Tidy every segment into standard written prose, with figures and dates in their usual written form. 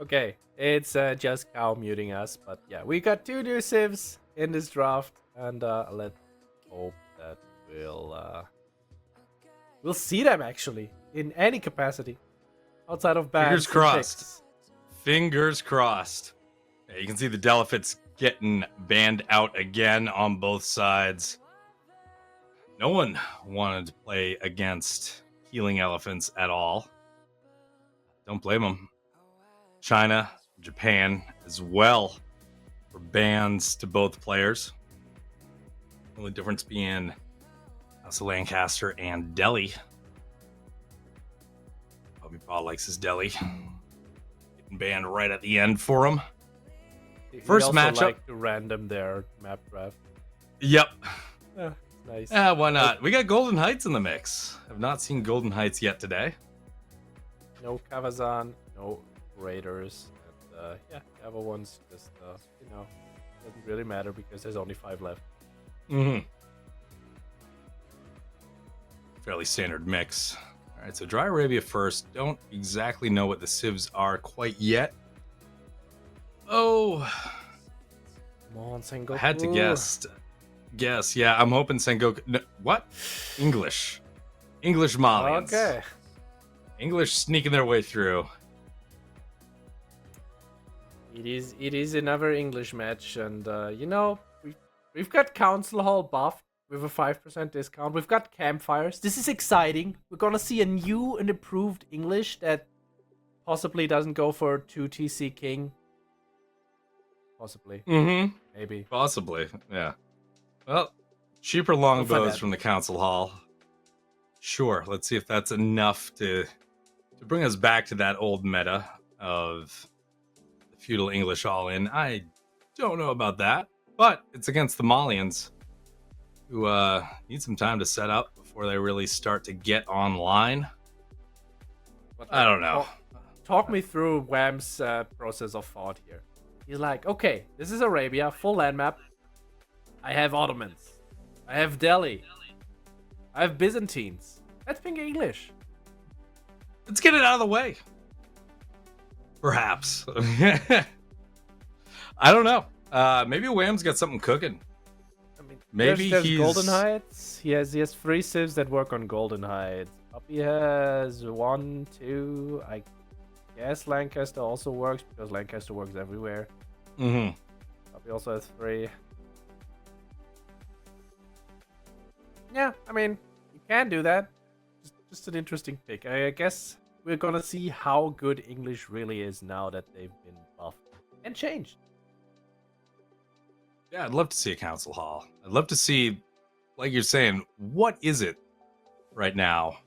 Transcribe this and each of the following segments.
Okay, it's just Cow muting us, but yeah, we got 2 new civs in this draft, and let's hope that we'll see them actually in any capacity outside of bans. Fingers crossed. Fingers crossed. Yeah, you can see the Delphits getting banned out again on both sides. No one wanted to play against healing elephants at all. Don't blame them. China, Japan as well for bans to both players. The only difference being House of Lancaster and Delhi. Puppypaw likes his Delhi. Getting banned right at the end for him. First matchup. Like to random their map draft. Yep. Nice. Why not? We got Golden Heights in the mix. I've not seen Golden Heights yet today. No Kavazan, no Raiders, and yeah, Kava one's just doesn't really matter because there's only 5 left. Fairly standard mix. All right, so Dry Arabia first. Don't exactly know what the civs are quite yet. Oh, come on, Sengoku. I had to guess. Yeah, I'm hoping Sengoku. No, what? English Malians. Okay. English sneaking their way through. It is another English match, and we've got Council Hall buffed with a 5% discount. We've got campfires. This is exciting. We're gonna see a new and improved English that possibly doesn't go for 2 TC King. Possibly. Maybe. Possibly. Yeah. Well, cheaper longbows from the Council Hall. Sure. Let's see if that's enough to bring us back to that old meta of the feudal English all in. I don't know about that, but it's against the Malians, who need some time to set up before they really start to get online. I don't know. Talk me through Wam's process of thought here. He's like, okay, this is Arabia, full land map. I have Ottomans. I have Delhi. I have Byzantines. Let's pick English. Let's get it out of the way. Perhaps. I don't know. Maybe Wham's got something cooking. I mean, maybe there's he's Golden Heights. He has 3 civs that work on Golden Heights. Puppy has 1, 2. I guess Lancaster also works because Lancaster works everywhere. Puppy also has 3. Yeah, I mean, you can do that. Just an interesting pick. I guess we're gonna see how good English really is now that they've been buffed and changed. Yeah, I'd love to see a Council Hall. I'd love to see, like you're saying, what is it right now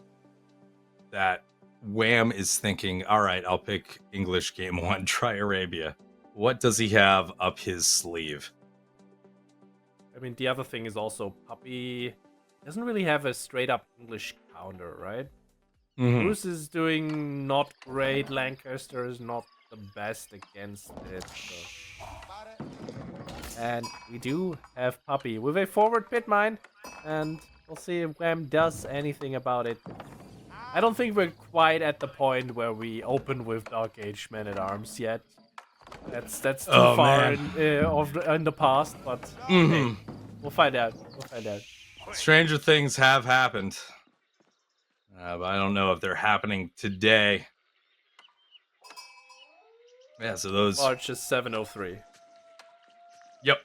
that Wham is thinking, all right, I'll pick English game 1, try Arabia. What does he have up his sleeve? I mean, the other thing is also Puppy doesn't really have a straight up English counter, right? Bruce is doing not great. Lancaster is not the best against it. So. And we do have Puppy with a forward pit mine, and we'll see if Wham does anything about it. I don't think we're quite at the point where we open with Dark Age Men at Arms yet. That's too far in the past, but hey, we'll find out. Stranger things have happened. But I don't know if they're happening today. Yeah, so those... March is 703. Yep.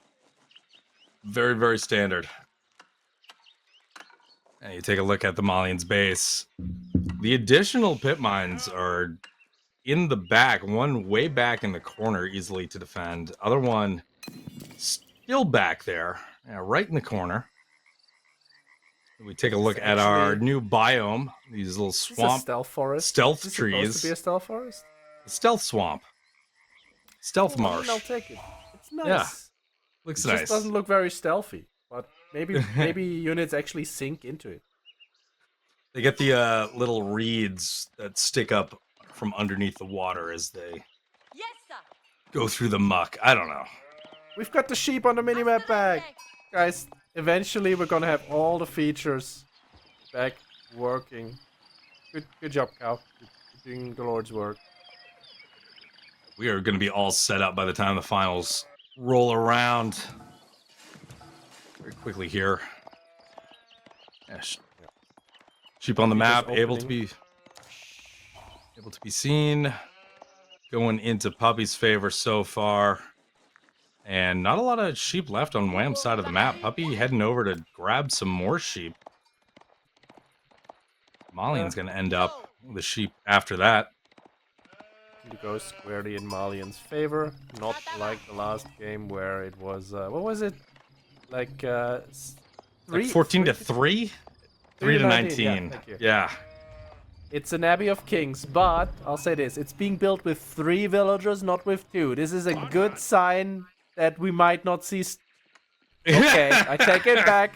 Very, very standard. And you take a look at the Malians base. The additional pit mines are in the back. One way back in the corner, easily to defend. Other one still back there. Yeah, right in the corner. We take a look at our new biome. These little swamp stealth forest. Stealth is trees. Supposed to be a stealth forest? A stealth swamp. Stealth marsh. I'll take it. It's nice. Yeah. Looks nice. It just doesn't look very stealthy, but maybe units actually sink into it. They get the little reeds that stick up from underneath the water as they go through the muck. I don't know. We've got the sheep on the minimap back. Guys, eventually we're gonna have all the features back working. Good job, Cow. You're doing the Lord's work. we are going to be all set up by the time the finals roll around. Very quickly here. Yeah, sheep on the map, able to be seen. Going into Puppy's favor so far. And not a lot of sheep left on Wham's side of the map. Puppy heading over to grab some more sheep. Malian's going to end up with the sheep after that. It goes squarely in Malian's favor. Not like the last game where it was, what was it? Like, Like 14 to 3? 3 to 19. Yeah. It's an Abbey of Kings, but I'll say this. It's being built with 3 villagers, not with 2. This is a good sign that we might not see... Okay, I take it back.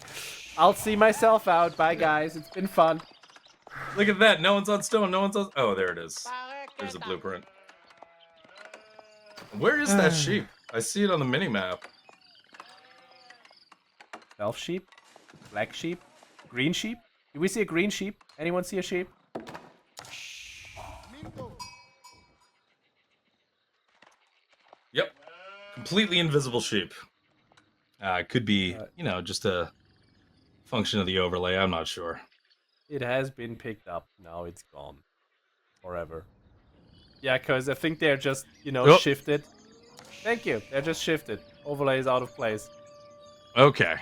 I'll see myself out. Bye, guys. It's been fun. Look at that. No one's on stone. No one's on... Oh, there it is. There's the blueprint. Where is that sheep? I see it on the mini-map. Elf sheep? Black sheep? Green sheep? Do we see a green sheep? Anyone see a sheep? Yep. Completely invisible sheep. Could be, just a function of the overlay. I'm not sure. It has been picked up. Now it's gone. Forever. Yeah, because I think they're just, shifted. Thank you. They're just shifted. Overlay is out of place. Okay.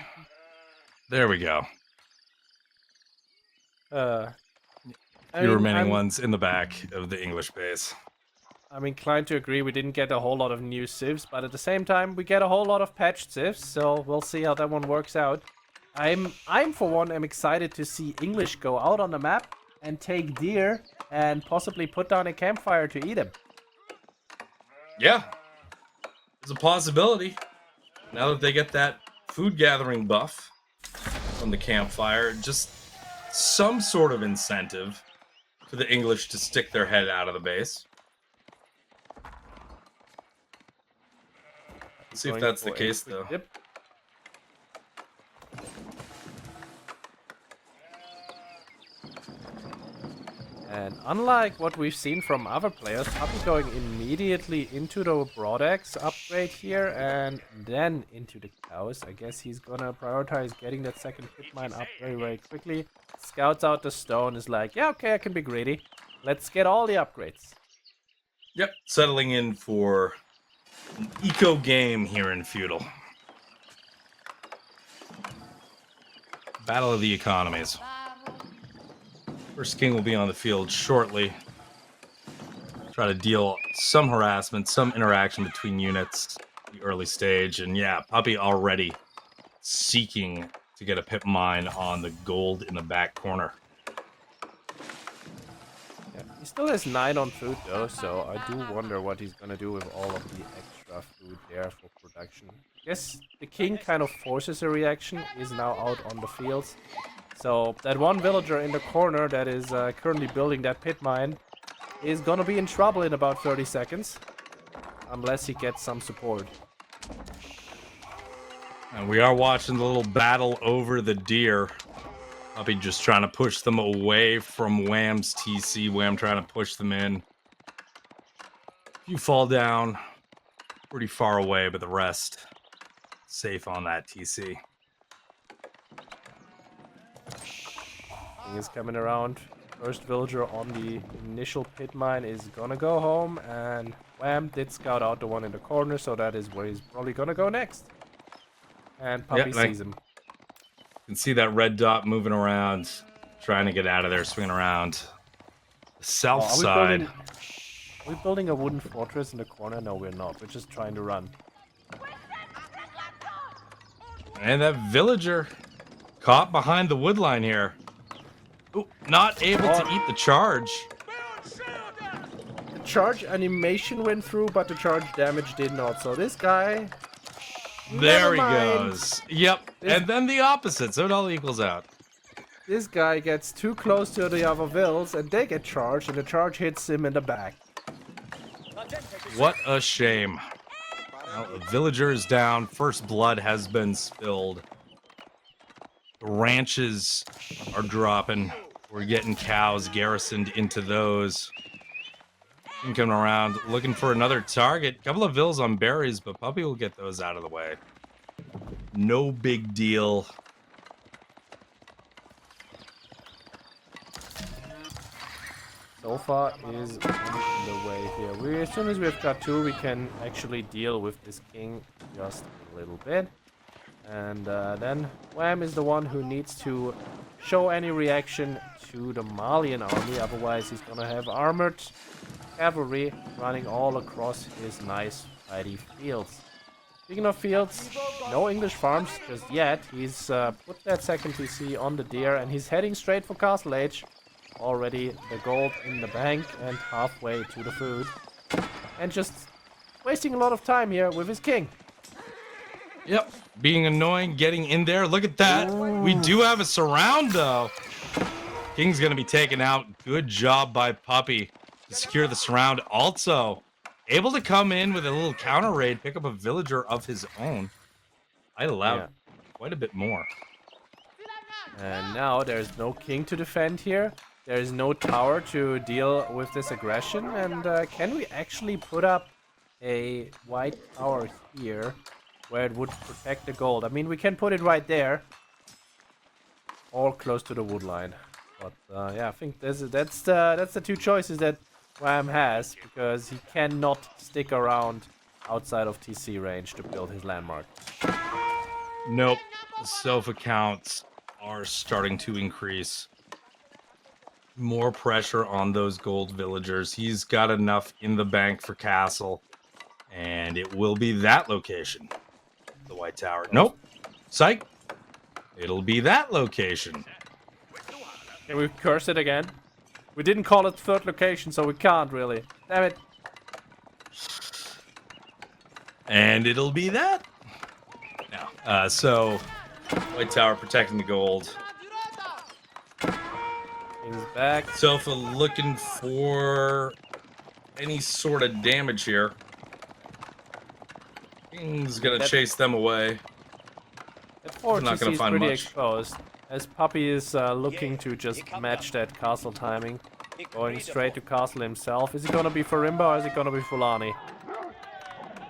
There we go. Few remaining ones in the back of the English base. I'm inclined to agree we didn't get a whole lot of new civs, but at the same time, we get a whole lot of patched civs, so we'll see how that one works out. I'm for one, am excited to see English go out on the map and take deer and possibly put down a campfire to eat them. Yeah. There's a possibility. Now that they get that food gathering buff from the campfire, just some sort of incentive for the English to stick their head out of the base. Let's see if that's the case, though. Yep. And unlike what we've seen from other players, Puppy going immediately into the Broadaxe upgrade here and then into the cows. I guess he's gonna prioritize getting that second pit mine up very, very quickly. Scouts out the stone, is like, yeah, okay, I can be greedy. Let's get all the upgrades. Yep, settling in for an eco game here in Feudal. Battle of the economies. First king will be on the field shortly. Try to deal some harassment, some interaction between units at the early stage. And yeah, Puppy already seeking to get a pit mine on the gold in the back corner. Yeah, he still has 9 on food though, so I do wonder what he's gonna do with all of the extra food there for production. I guess the king kind of forces a reaction, is now out on the fields. So that one villager in the corner that is currently building that pit mine is gonna be in trouble in about 30 seconds. Unless he gets some support. And we are watching the little battle over the deer. Puppy just trying to push them away from Wham's TC. Wham trying to push them in. You fall down pretty far away, but the rest safe on that TC. King is coming around. First villager on the initial pit mine is gonna go home, and Wham did scout out the one in the corner, so that is where he's probably gonna go next. And Puppy sees him. You can see that red dot moving around, trying to get out of there, swinging around the south side. Are we building a wooden fortress in the corner? No, we're not. We're just trying to run. And that villager caught behind the wood line here. Ooh, not able to eat the charge. The charge animation went through, but the charge damage did not. So this guy... There he goes. Yep. And then the opposite, so it all equals out. This guy gets too close to the other vills, and they get charged, and the charge hits him in the back. What a shame. Well, the villager is down. First blood has been spilled. The ranches are dropping. We're getting cows garrisoned into those. Coming around, looking for another target. Couple of vills on berries, but Puppy will get those out of the way. No big deal. So far is on the way here. As soon as we've got 2, we can actually deal with this king just a little bit. And then Wam is the one who needs to show any reaction to the Malian army. Otherwise, he's gonna have armored cavalry running all across his nice, tidy fields. Speaking of fields, no English farms just yet. He's put that second TC on the deer, and he's heading straight for Castle Age. Already the gold in the bank and halfway to the food. And just wasting a lot of time here with his king. Yep, being annoying, getting in there. Look at that. Ooh. We do have a surround, though. King's going to be taken out. Good job by Puppy to secure the surround. Also, able to come in with a little counter raid, pick up a villager of his own. I allowed quite a bit more. And now there's no king to defend here. There's no tower to deal with this aggression. And can we actually put up a white tower here where it would protect the gold? I mean, we can put it right there, or close to the wood line. But yeah, I think that's the 2 choices that Wam has, because he cannot stick around outside of TC range to build his landmark. Nope. The sofa counts are starting to increase. More pressure on those gold villagers. He's got enough in the bank for castle, and it will be that location. The White Tower. Nope. Psych. It'll be that location. Can we curse it again? We didn't call it 3rd location, so we can't really. Damn it. And it'll be that. Now, so White Tower protecting the gold. He's back. Sofa looking for any sort of damage here. King's gonna chase them away. That 4 TC is pretty exposed, as Puppy is looking to just match that castle timing. Going straight to castle himself. Is it gonna be Farimba or is it gonna be Fulani?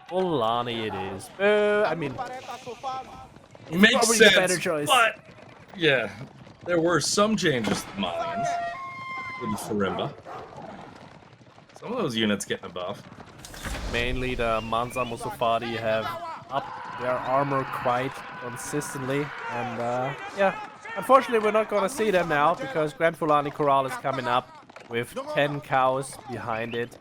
Fulani it is. I mean, it makes probably sense, the better choice. But yeah, there were some changes to the Malians with Farimba. Some of those units getting a buff. Mainly the Mansa Musafadi have upped their armor quite consistently, and yeah, unfortunately we're not gonna see them now because Grand Fulani Corral is coming up with 10 cows behind it.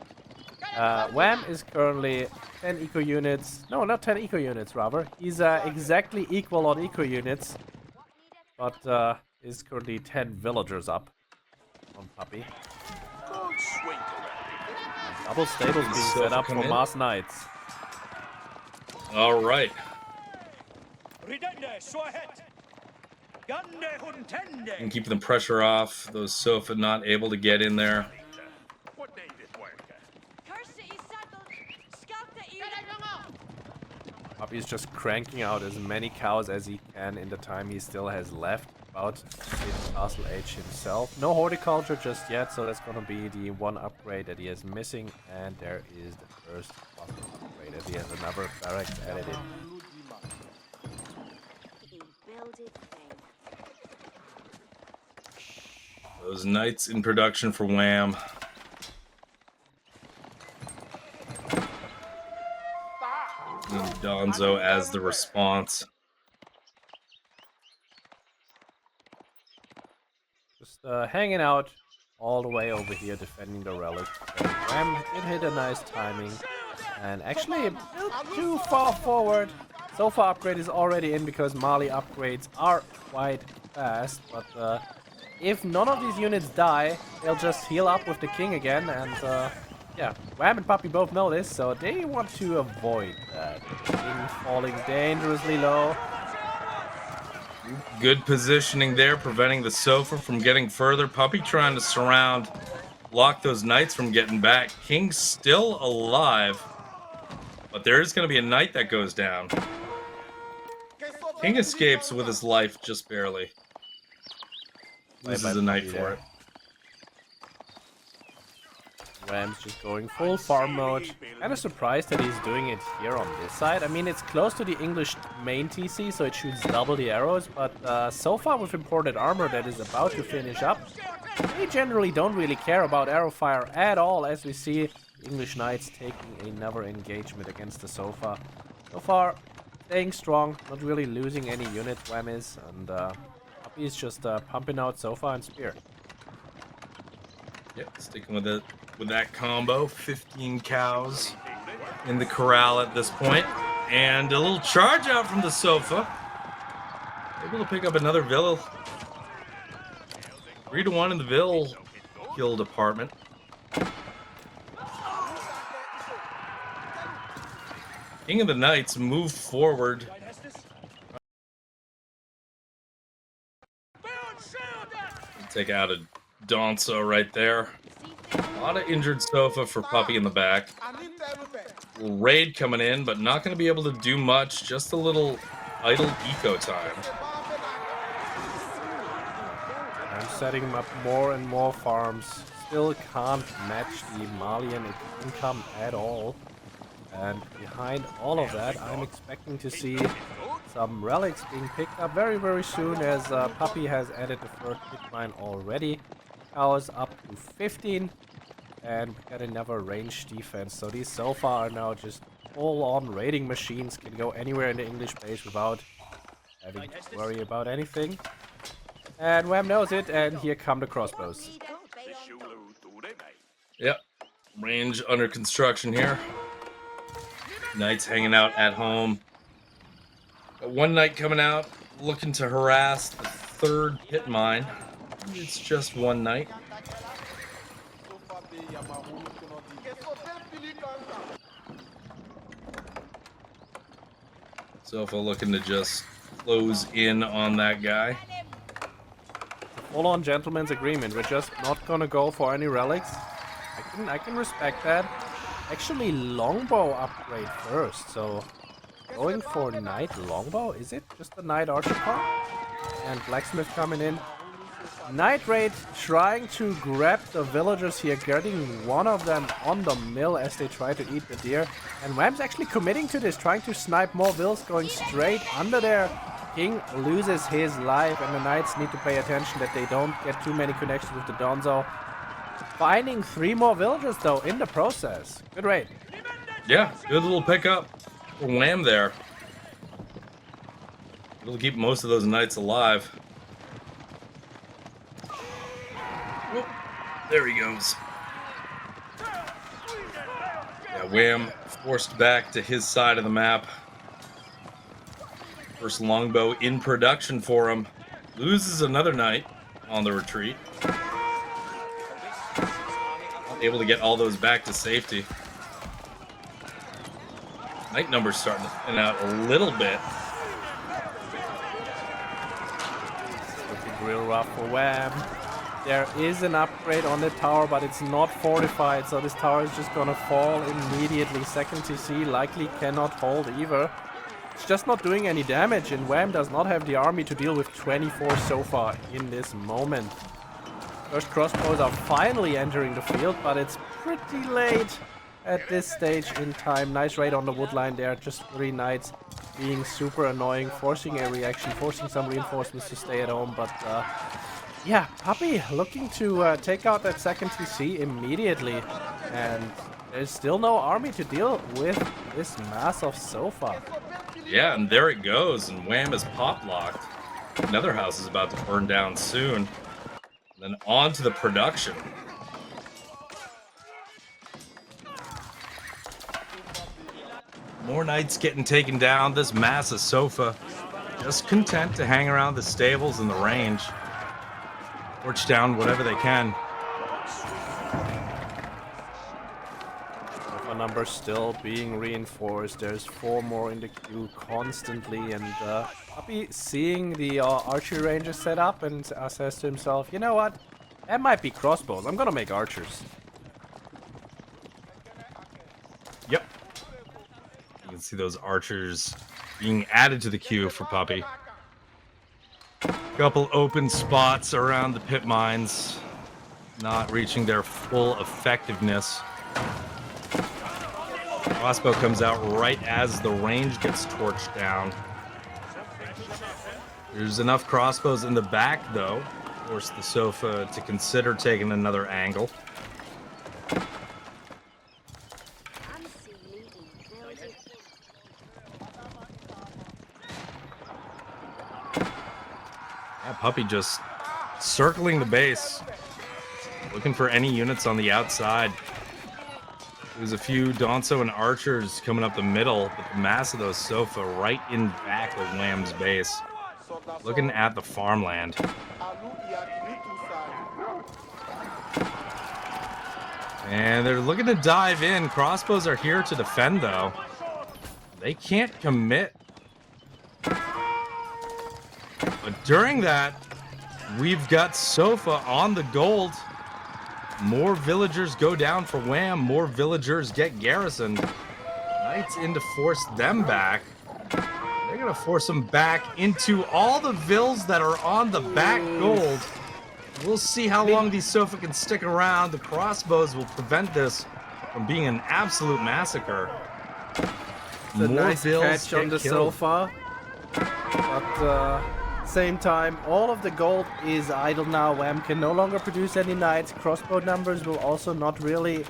Wam is currently 10 eco units, no, not 10 eco units rather. He's exactly equal on eco units, but is currently 10 villagers up on Puppy. Double stables being set up for Mars Knights. All right. And keeping the pressure off. Those Sofa not able to get in there. Puppy's just cranking out as many cows as he can in the time he still has left. About to hit Castle Age himself. No horticulture just yet, so that's gonna be the 1 upgrade that he is missing. And there is the first possible upgrade, and he has another barracks added in. Those knights in production for Wam. And Donzo as the response. Just hanging out all the way over here, defending the relic. Wam did hit a nice timing, and actually not too far forward. Sofa upgrade is already in because Mali upgrades are quite fast, but if none of these units die, they'll just heal up with the king again, and yeah, Wam and Puppy both know this, so they want to avoid that. King falling dangerously low. Good positioning there, preventing the Sofa from getting further. Puppy trying to surround, block those knights from getting back. King's still alive, but there is going to be a knight that goes down. King escapes with his life just barely. Loses a knight for it. Wam's just going full farm mode. Kind of surprised that he's doing it here on this side. I mean, it's close to the English main TC, so it shoots double the arrows. But so far with imported armor that is about to finish up, they generally don't really care about arrow fire at all, as we see English Knights taking another engagement against the Sofa. So far, staying strong, not really losing any units, Wam is, and Puppy is just pumping out Sofa and Spear. Yep, sticking with it with that combo. 15 cows in the corral at this point, and a little charge out from the Sofa. Able to pick up another Vill. 3-1 in the Vill kill department. King of the Knights move forward. Take out a Donso right there. A lot of injured Sofa for Puppy in the back. Little raid coming in, but not going to be able to do much. Just a little idle eco time. I'm setting up more and more farms. Still can't match the Malian income at all. And behind all of that, I'm expecting to see some relics being picked up very, very soon, as Puppy has added the first pit mine already. Cows up to 15, and got another range defense. So these so far are now just full-on raiding machines, can go anywhere in the English base without having to worry about anything. And Wam knows it, and here come the crossbows. Yep, range under construction here. Knights hanging out at home. Got one knight coming out, looking to harass the third pit mine. It's just one knight. Sofa looking to just close in on that guy. Full-on gentleman's agreement. We're just not gonna go for any relics. I can respect that. Actually, longbow upgrade first, so going for knight longbow. Is it just the knight archer part? And blacksmith coming in. Knight raid trying to grab the villagers here, getting one of them on the mill as they try to eat the deer. And Wam's actually committing to this, trying to snipe more vills, going straight under there. King loses his life, and the knights need to pay attention that they don't get too many connections with the Donzo. Finding 3 more villagers, though, in the process. Good raid. Yeah, good little pickup for Wam there. It'll keep most of those knights alive. Whoop, there he goes. Yeah, Wam forced back to his side of the map. First longbow in production for him. Loses another knight on the retreat. Able to get all those back to safety. Knight numbers starting to thin out a little bit. Looking real rough for Wam. There is an upgrade on the tower, but it's not fortified, so this tower is just gonna fall immediately. Second TC likely cannot hold either. It's just not doing any damage, and Wam does not have the army to deal with 24 so far in this moment. First crossbows are finally entering the field, but it's pretty late at this stage in time. Nice raid on the wood line there, just 3 knights being super annoying, forcing a reaction, forcing some reinforcements to stay at home. But yeah, Puppy looking to take out that second TC immediately, and there's still no army to deal with this mass of Sofa. Yeah, and there it goes, and Wam is pop locked. Another house is about to burn down soon. Then on to the production. More knights getting taken down. This mass of Sofa just content to hang around the stables and the range. Torch down whatever they can. Sofa numbers still being reinforced. There's 4 more in the queue constantly, and Puppy seeing the archery ranges set up and says to himself, you know what? That might be crossbows. I'm gonna make archers. Yep. You can see those archers being added to the queue for Puppy. Couple open spots around the pit mines. not reaching their full effectiveness. Crossbow comes out right as the range gets torched down. There's enough crossbows in the back, though. Force the sofa to consider taking another angle. Yeah, Puppy just circling the base, looking for any units on the outside. There's a few Donso and archers coming up the middle, but the mass of those sofa right in back of Wham's base. Looking at the farmland. And they're looking to dive in. Crossbows are here to defend, though. They can't commit. But during that, we've got Sofa on the gold. More villagers go down for Wham. More villagers get garrisoned. Knights in to force them back. They're going to force them back into all the vills that are on the back gold. We'll see how long these Sofa can stick around. The crossbows will prevent this from being an absolute massacre. It's a nice catch on the Sofa. But same time, all of the gold is idle now. Wham can no longer produce any knights. Crossbow numbers will also not really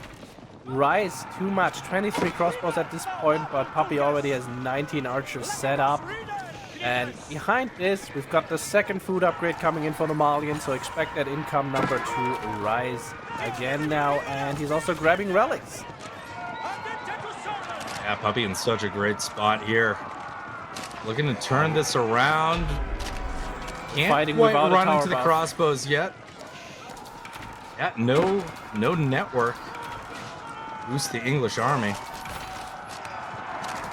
rise too much. 23 crossbows at this point, but Puppy already has 19 archers set up. And behind this, we've got the second food upgrade coming in for the Malians, so expect that income number to rise again now. And he's also grabbing relics. Yeah, Puppy in such a great spot here. Looking to turn this around. Can't quite run into the crossbows yet. Yeah, no network. Boost the English army.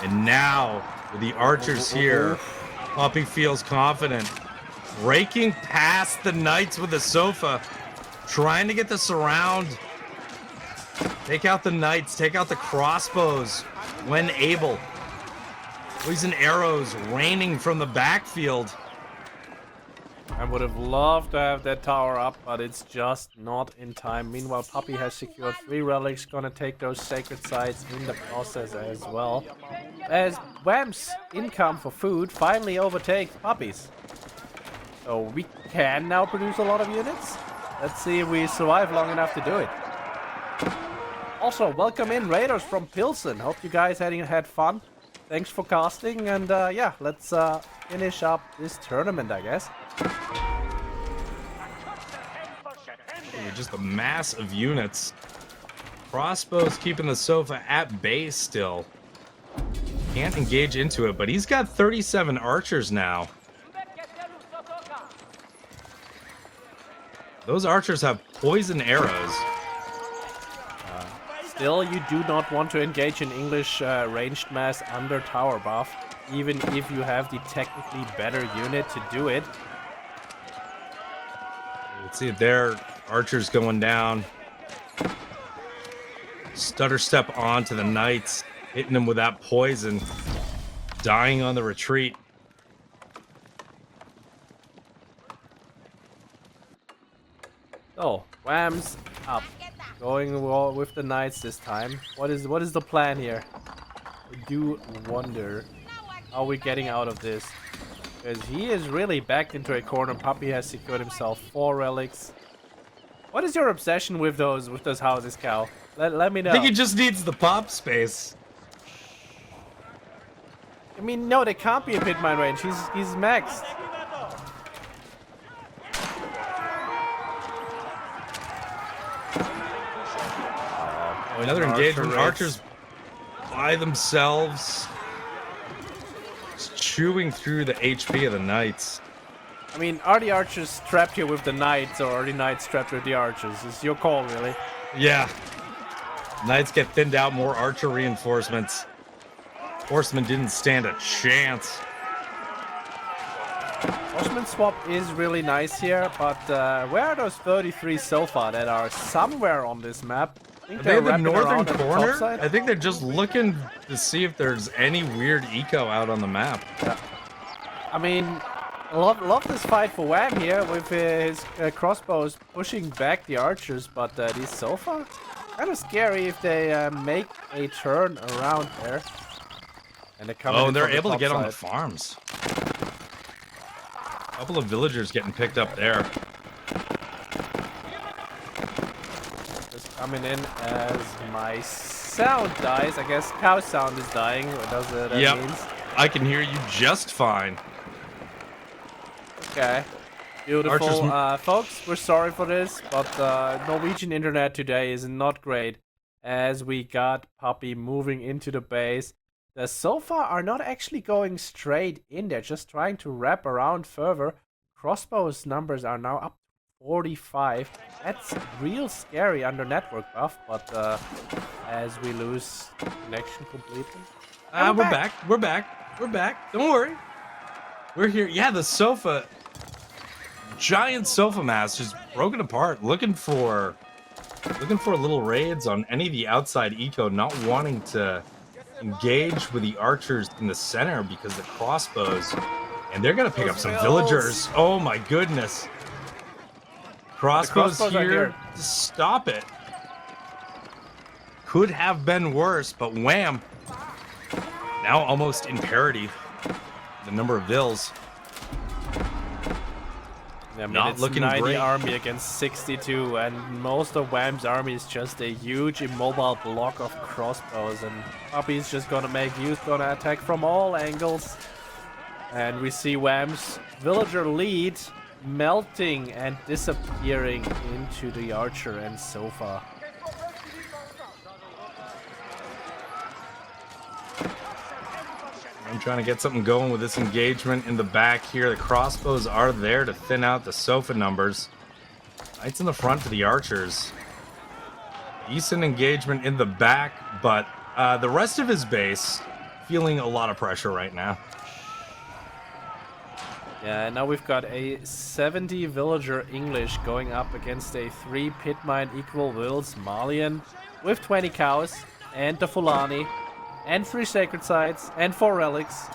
And now, with the archers here, Puppy feels confident. Breaking past the knights with the Sofa. Trying to get the surround. Take out the knights. Take out the crossbows when able. Poison arrows raining from the backfield. I would have loved to have that tower up, but it's just not in time. Meanwhile, Puppy has secured 3 relics, gonna take those sacred sites in the process as well. As Wham's income for food finally overtakes Puppy's. So we can now produce a lot of units. Let's see if we survive long enough to do it. Also, welcome in Raiders from Pilsen. Hope you guys had fun. Thanks for casting, and yeah, let's finish up this tournament, I guess. Just a mass of units. Crossbows keeping the Sofa at bay still. Can't engage into it, but he's got 37 archers now. Those archers have poison arrows. Still, you do not want to engage in English ranged mass under tower buff, even if you have the technically better unit to do it. Let's see their archers going down. Stutter step onto the knights, hitting them with that poison, dying on the retreat. Oh, Wham's up. Going with the knights this time. What is the plan here? I do wonder how we're getting out of this. Because he is really backed into a corner. Puppy has secured himself 4 relics. What is your obsession with those houses, Cal? Let me know. I think he just needs the pop space. I mean, no, they can't be a pit mine range. He's maxed. Another engagement. Archers by themselves. Just chewing through the HP of the knights. I mean, are the archers trapped here with the knights, or are the knights trapped with the archers? It's your call, really. Yeah. Knights get thinned out, more archer reinforcements. Horsemen didn't stand a chance. Horseman swap is really nice here, but where are those 33 so far that are somewhere on this map? I think Are they in the wrapping northern around at the top corner? side. I think they're just looking to see if there's any weird eco out on the map. Yeah. I mean, love this fight for Wam here with his crossbows pushing back the archers, but these so far kind of scary if they make a turn around there. And they're coming in they're from the able to top get on the side. farms. A couple of villagers getting picked up there. Just coming in as my sound dies. I guess cow sound is dying. What does that means? I can hear you just fine. Okay. Beautiful. Archers... Folks, we're sorry for this, but Norwegian internet today is not great. As we got Puppy moving into the base. The so far are not actually going straight in. They're just trying to wrap around further. Crossbows numbers are now up to 45. That's real scary under network buff, but as we lose connection completely. We're back. We're back. We're back. Don't worry. We're here. Yeah, the sofa. Giant sofa mass just broken apart, looking for little raids on any of the outside eco, not wanting to engage with the archers in the center because the crossbows, and they're gonna pick up some villagers. Oh my goodness. Crossbows here to stop it. Could have been worse, but Wham! Now almost in parity. The number of vills. I mean, Not it's looking 90 great. army against 62, and most of Wham's army is just a huge immobile block of crossbows, and Puppy's just gonna make use, gonna attack from all angles. And we see Wham's villager lead melting and disappearing into the archer and sofa. I'm trying to get something going with this engagement in the back here. The crossbows are there to thin out the sofa numbers. Knights in the front to the archers. Decent engagement in the back, but the rest of his base feeling a lot of pressure right now. Yeah, and now we've got a 70 villager English going up against a 3 pit mine equal wills Malian with 20 cows and the Fulani. And 3 sacred sites, and 4 relics.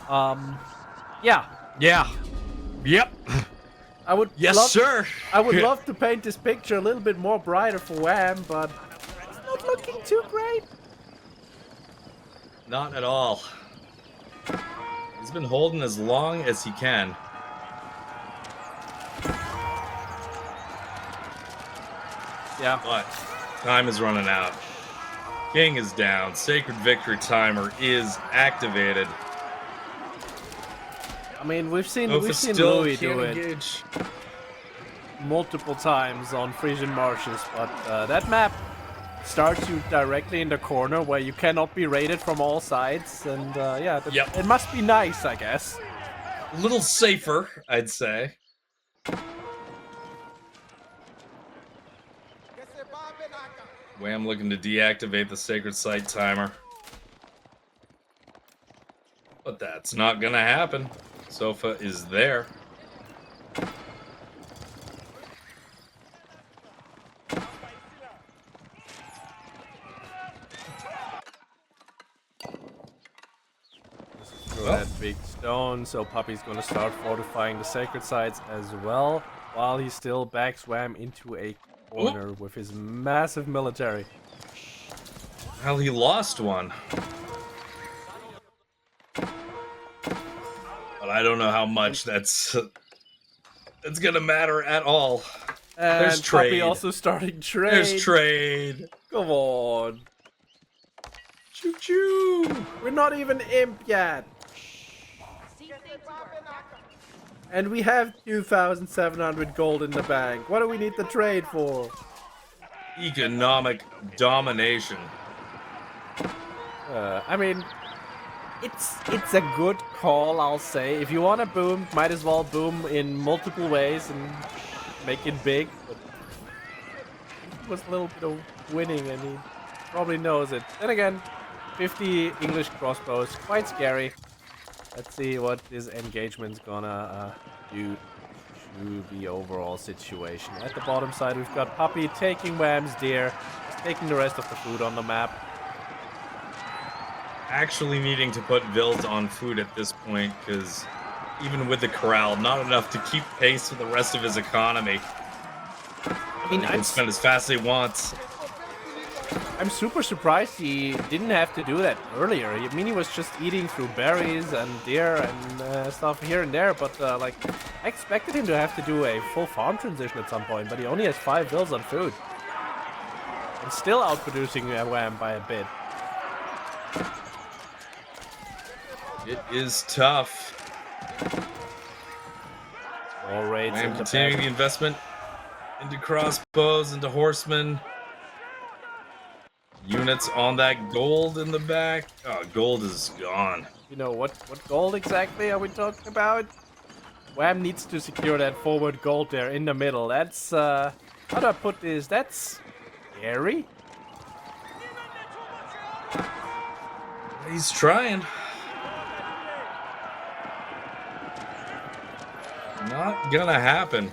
Yeah. Yeah. Yep. I would sir. I would love to paint this picture a little bit more brighter for Wham, but it's not looking too great. Not at all. He's been holding as long as he can. Yeah. But time is running out. King is down. Sacred Victory Timer is activated. I mean, we've seen Louis do it engage. multiple times on Frisian Marshes, but that map starts you directly in the corner where you cannot be raided from all sides, and yeah, it must be nice, I guess. A little safer, I'd say. Wham looking to deactivate the Sacred Site timer. But that's not gonna happen. Sofa is there. Through that big stone, so Puppy's gonna start fortifying the sacred sites as well, while he still backs Wham into a corner with his massive military. Well, he lost one. But I don't know how much that's gonna matter at all. And There's trade. Puppy also starting trade. There's trade. Come on. Choo choo. We're not even imp yet. And we have 2,700 gold in the bank. What do we need the trade for? Economic domination. I mean, it's a good call, I'll say. If you want to boom, might as well boom in multiple ways and make it big. But it was a little bit of winning, and he probably knows it. Then again, 50 English crossbows, quite scary. Let's see what this engagement's gonna do to the overall situation. At the bottom side, we've got Puppy taking Wham's deer, taking the rest of the food on the map. Actually needing to put Vills on food at this point, because even with the corral, not enough to keep pace with the rest of his economy. I mean, He can spend as fast as he wants. I'm super surprised he didn't have to do that earlier. I mean, he was just eating through berries and deer and stuff here and there, but like, I expected him to have to do a full farm transition at some point, but he only has 5 bills on food. And still outproducing Wam by a bit. It is tough. More raids I am in continuing the investment into crossbows, into horsemen. Units on that gold in the back. Oh, gold is gone. You know, what gold exactly are we talking about? Wam needs to secure that forward gold there in the middle. That's, how do I put this? That's scary. He's trying. Not gonna happen.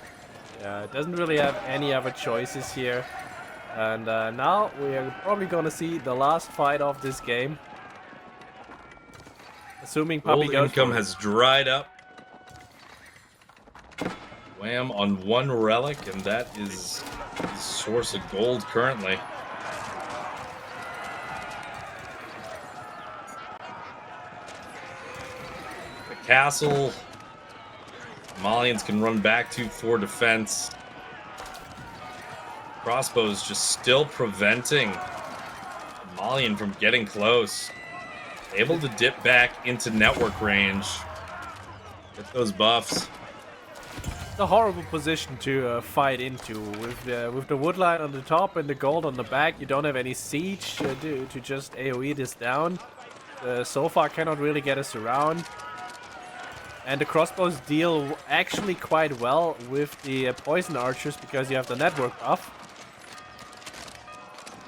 Yeah, it doesn't really have any other choices here. And now we are probably gonna see the last fight of this game. Assuming Puppy Gold goes income for it. has dried up. Wham on 1 relic, and that is his source of gold currently. The castle, Malians can run back to for defense. Crossbows just still preventing Malian from getting close. Able to dip back into network range. Get those buffs. It's a horrible position to fight into. With the woodline on the top and the gold on the back, you don't have any siege to just AoE this down. So far cannot really get us around. And the crossbows deal actually quite well with the poison archers because you have the network buff.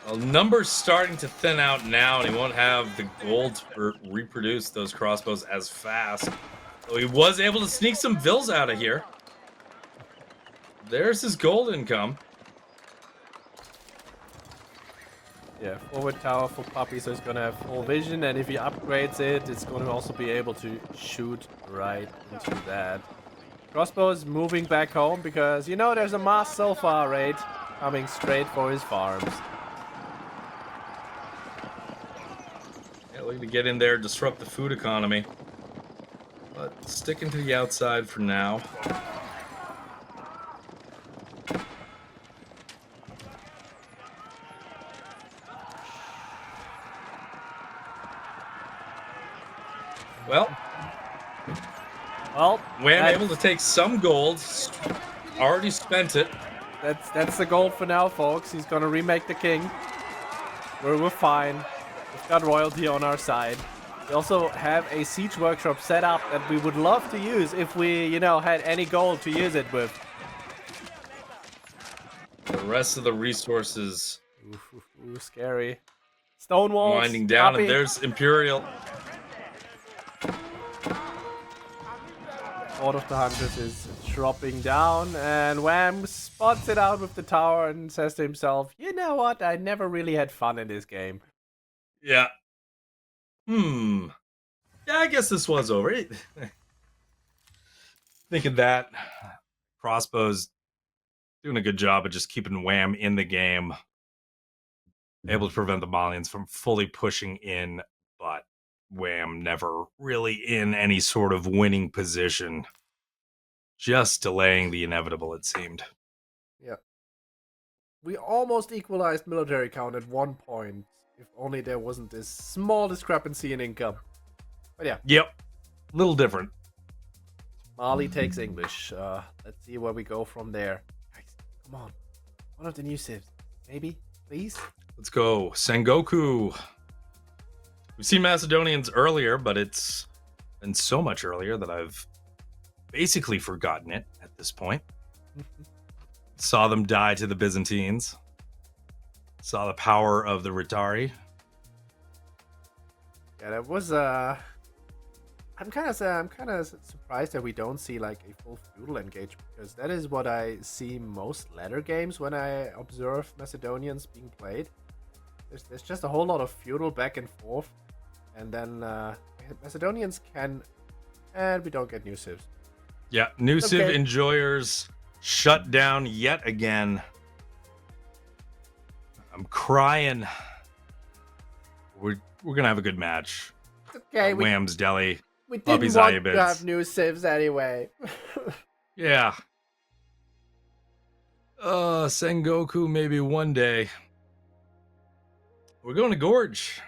Well, numbers starting to thin out now, and he won't have the gold to reproduce those crossbows as fast. So he was able to sneak some vills out of here. There's his gold income. Yeah, forward tower for Puppy, so it's gonna have full vision, and if he upgrades it, it's gonna also be able to shoot right into that. Crossbow is moving back home because, you know, there's a mass so far raid coming straight for his farms. Yeah, looking to get in there, disrupt the food economy. But sticking to the outside for now. Well, Wham able to take some gold. Already spent it. That's the gold for now, folks. He's gonna remake the king. We're fine. We've got royalty on our side. We also have a siege workshop set up that we would love to use if we, you know, had any gold to use it with. The rest of the resources Ooh, scary. Stone walls. winding down, Puppy. and there's Imperial. Lord of the Hunters is dropping down, and Wham spots it out with the tower and says to himself, you know what, I never really had fun in this game. Yeah. Yeah, I guess this was over. Thinking that crossbows doing a good job of just keeping Wham in the game. Able to prevent the Malians from fully pushing in, but Wham never really in any sort of winning position. Just delaying the inevitable, it seemed. Yeah. We almost equalized military count at one point, if only there wasn't this small discrepancy in income. But yeah. Yep. A little different. Mali takes English. Let's see where we go from there. Guys, come on. One of the new civs. Maybe? Please? Let's go. Sengoku. We've seen Macedonians earlier, but it's been so much earlier that I've basically forgotten it at this point. Saw them die to the Byzantines. Saw the power of the Ritari. Yeah, that was I'm kind of surprised that we don't see like a full feudal engagement, because that is what I see most ladder games when I observe Macedonians being played. There's just a whole lot of feudal back and forth, and then Macedonians can And we don't get new civs. Yeah, new Civ Okay. enjoyers shut down yet again. I'm crying. We're gonna have a good match. Okay, Wham's Deli. we didn't Puppy's want to Ayyubids. have new civs anyway. Yeah. Sengoku maybe one day. We're going to Gorge.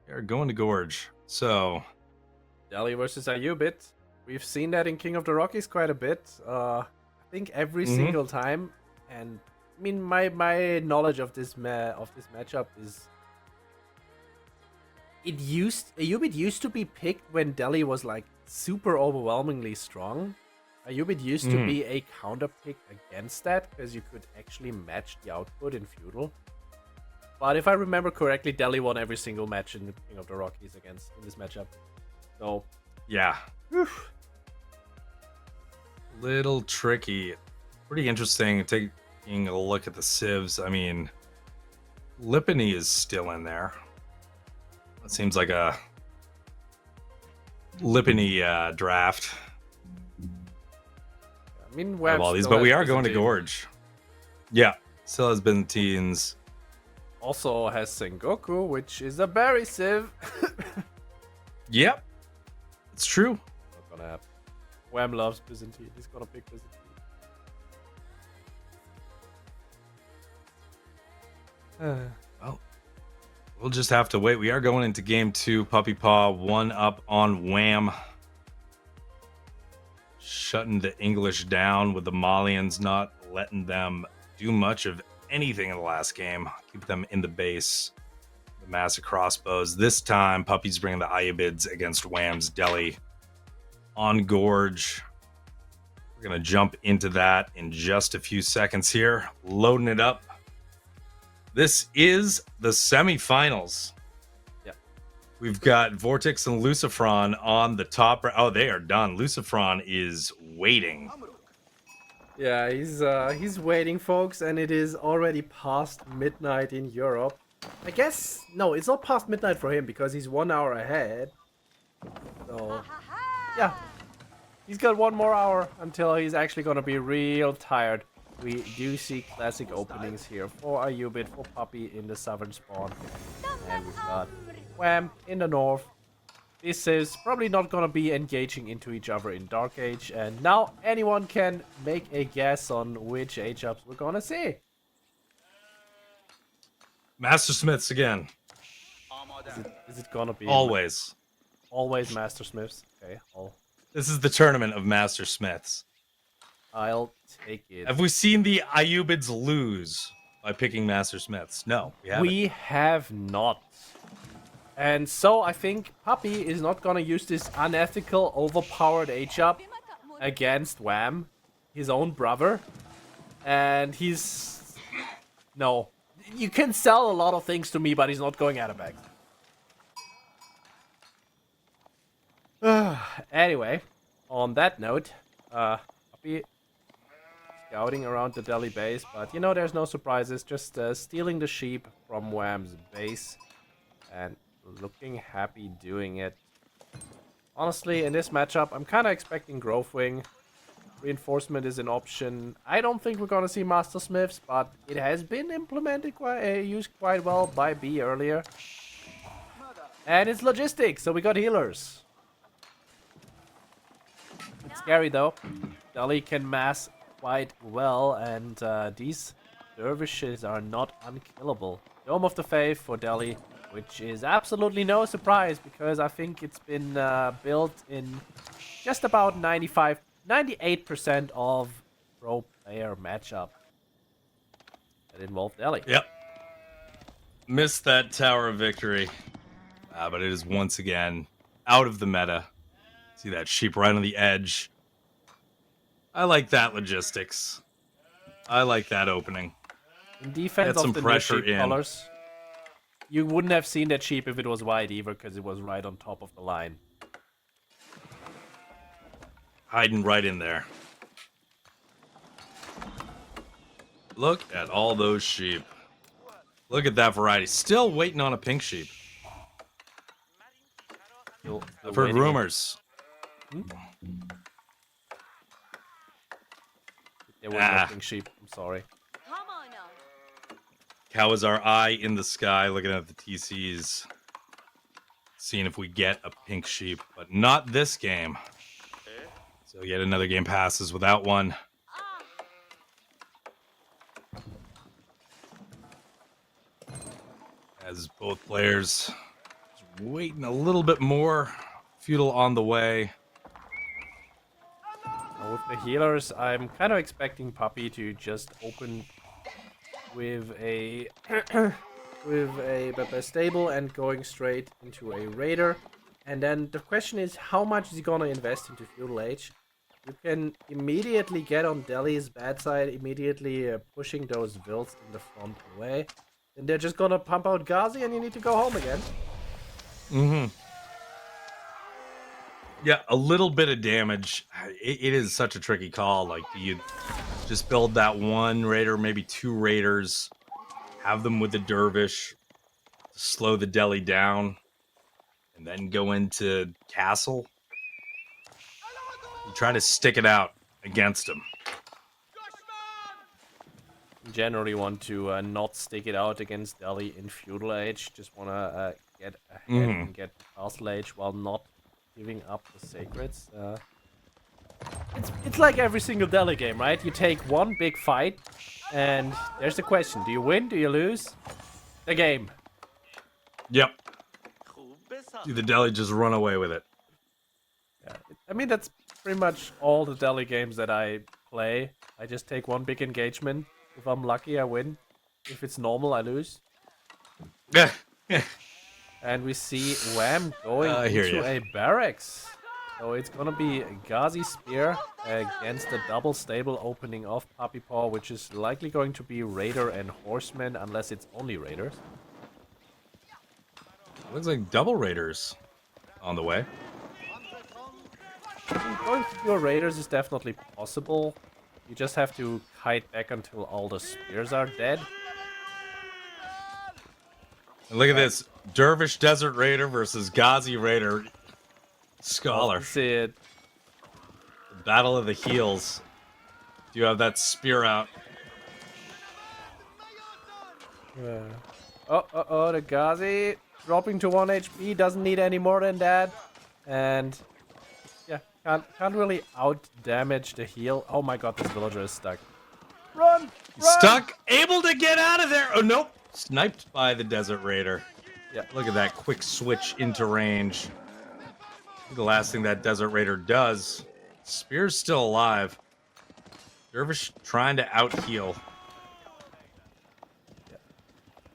We're going to Gorge. So Delhi versus Ayyubids. We've seen that in King of the Rockies quite a bit. I think every single time. And I mean, my knowledge of this matchup is Ayyubid used to be picked when Delhi was like super overwhelmingly strong. Ayyubid used to be a counter pick against that because you could actually match the output in feudal. But if I remember correctly, Delhi won every single match in the King of the Rockies in this matchup. So yeah. Little tricky. Pretty interesting taking a look at the civs. I mean, Lipany is still in there. It seems like a Lipany draft. I mean, Of all these, but we are going to Gorge. Yeah, still has Byzantines. Also has Sengoku, which is a berry civ. Yep, it's true. Not gonna happen. Wham loves Byzantine. He's gonna pick Byzantine. Well, we'll just have to wait. We are going into game 2. PuppyPaw 1 up on Wham. Shutting the English down with the Malians, not letting them do much of anything in the last game. Keep them in the base. The massive crossbows. This time, Puppy's bringing the Ayyubids against Wham's Deli on Gorge. We're going to jump into that in just a few seconds here. Loading it up. This is the semifinals. Yep. We've got Vortex and Lucifron on the top. Oh, they are done. Lucifron is waiting. Yeah, he's waiting, folks, and it is already past midnight in Europe. I guess no, it's not past midnight for him because he's 1 hour ahead. So yeah, he's got 1 more hour until he's actually gonna be real tired. We do see classic openings here for Ayyubid, for Puppy in the southern spawn, and we've got Wham in the north. This is probably not gonna be engaging into each other in Dark Age, and now anyone can make a guess on which age-ups we're gonna see. Master Smiths again. Is it gonna be Always. always Master Smiths? Okay, This is the tournament of Master Smiths. I'll take it. Have we seen the Ayyubids lose by picking Master Smiths? No, we haven't. We have not. And so I think Puppy is not gonna use this unethical, overpowered H-up against Wham, his own brother. And he's... No. You can sell a lot of things to me, but he's not going out of bags. Anyway, on that note, Puppy scouting around the Delhi base, but you know, there's no surprises, just stealing the sheep from Wham's base and looking happy doing it. Honestly, in this matchup, I'm kind of expecting Growth Wing. Reinforcement is an option. I don't think we're gonna see Master Smiths, but it has been implemented used quite well by B earlier. And it's logistics, so we got healers. It's scary though. Delhi can mass quite well, and these dervishes are not unkillable. Dome of the Faith for Delhi, which is absolutely no surprise because I think it's been built in just about 98% of pro player matchup that involved Delhi. Yep. Missed that Tower of Victory. But it is once again out of the meta. See that sheep right on the edge. I like that logistics. I like that opening. In defense Get some of the new pressure sheep in. colors, you wouldn't have seen that sheep if it was white either because it was right on top of the line. Hiding right in there. Look at all those sheep. Look at that variety. Still waiting on a pink sheep. I've heard rumors. There was no pink sheep. I'm sorry. How is our eye in the sky looking at the TCs? Seeing if we get a pink sheep, but not this game. So yet another game passes without one. As both players waiting a little bit more. Feudal on the way. With the healers, I'm kind of expecting Puppy to just open with a with a stable and going straight into a raider. And then the question is, how much is he gonna invest into Feudal Age? You can immediately get on Delhi's bad side, immediately pushing those vills in the front away. And they're just gonna pump out Ghazi and you need to go home again. Mm-hmm. Yeah, a little bit of damage. It is such a tricky call. Like, do you just build that one raider, maybe two raiders, have them with the dervish, slow the Delhi down, and then go into castle? You try to stick it out against him. Generally want to not stick it out against Delhi in Feudal Age. Just want to get ahead and get Castle Age while not giving up the sacreds. It's like every single Delhi game, right? You take one big fight, and there's the question: do you win? Do you lose? The game. Yep. Do the Delhi just run away with it? Yeah, I mean that's pretty much all the Delhi games that I play. I just take one big engagement. If I'm lucky, I win. If it's normal, I lose. Yeah. And we see Wham going into a barracks. So it's gonna be Ghazi Spear against the double stable opening of REW142, which is likely going to be Raider and Horseman, unless it's only Raiders. Looks like double Raiders on the way. Going to pure Raiders is definitely possible. You just have to kite back until all the spears are dead. And look at this. Dervish Desert Raider versus Ghazi Raider Scholar. See it. The Battle of the Heels. Do you have that spear out? The Ghazi dropping to 1 HP, doesn't need any more than that. And yeah, can't really out damage the heal. Oh my god, this villager is stuck. Run! Stuck, able to get out of there. Oh nope, sniped by the Desert Raider. Yeah, look at that quick switch into range. The last thing that Desert Raider does. Spear's still alive. Dervish trying to out heal.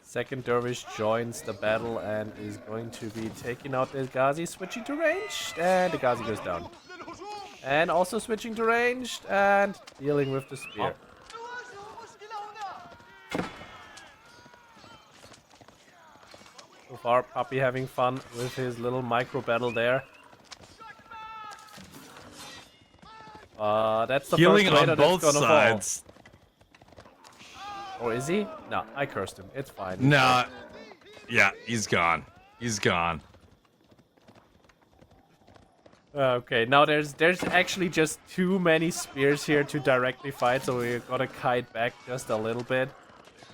Second Dervish joins the battle and is going to be taking out the Ghazi, switching to ranged, and the Ghazi goes down. And also switching to ranged and dealing with the spear. So far, Puppy having fun with his little micro battle there. That's the healing first raider on both that's gonna sides. Fall. Or is he? No, I cursed him. It's fine. Nah. Yeah, he's gone. He's gone. Okay, now there's actually just too many spears here to directly fight, so we're gonna kite back just a little bit.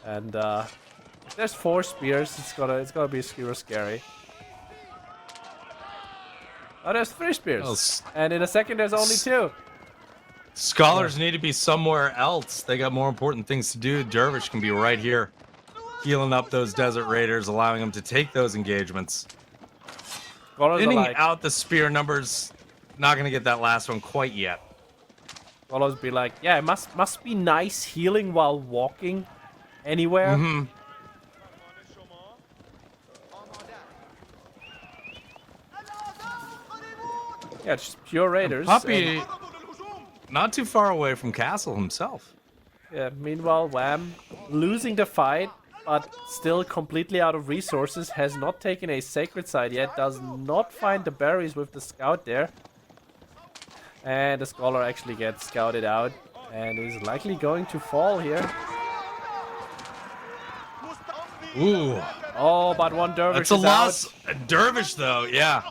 And if there's 4 spears, it's gonna be super scary. Oh, there's 3 spears. And in a second there's only 2. Scholars need to be somewhere else. They got more important things to do. Dervish can be right here, healing up those Desert Raiders, allowing them to take those engagements. Thinning out the spear numbers. Not going to get that last one quite yet. Scholars be like, yeah, it must be nice healing while walking anywhere. Mm-hmm. Yeah, it's just pure Raiders. Puppy, not too far away from Castle himself. Yeah, meanwhile, Wham, losing the fight, but still completely out of resources, has not taken a sacred side yet, does not find the berries with the scout there. And the Scholar actually gets scouted out and is likely going to fall here. Ooh. Oh, but one Dervish That's a is loss. out. A Dervish, though, yeah.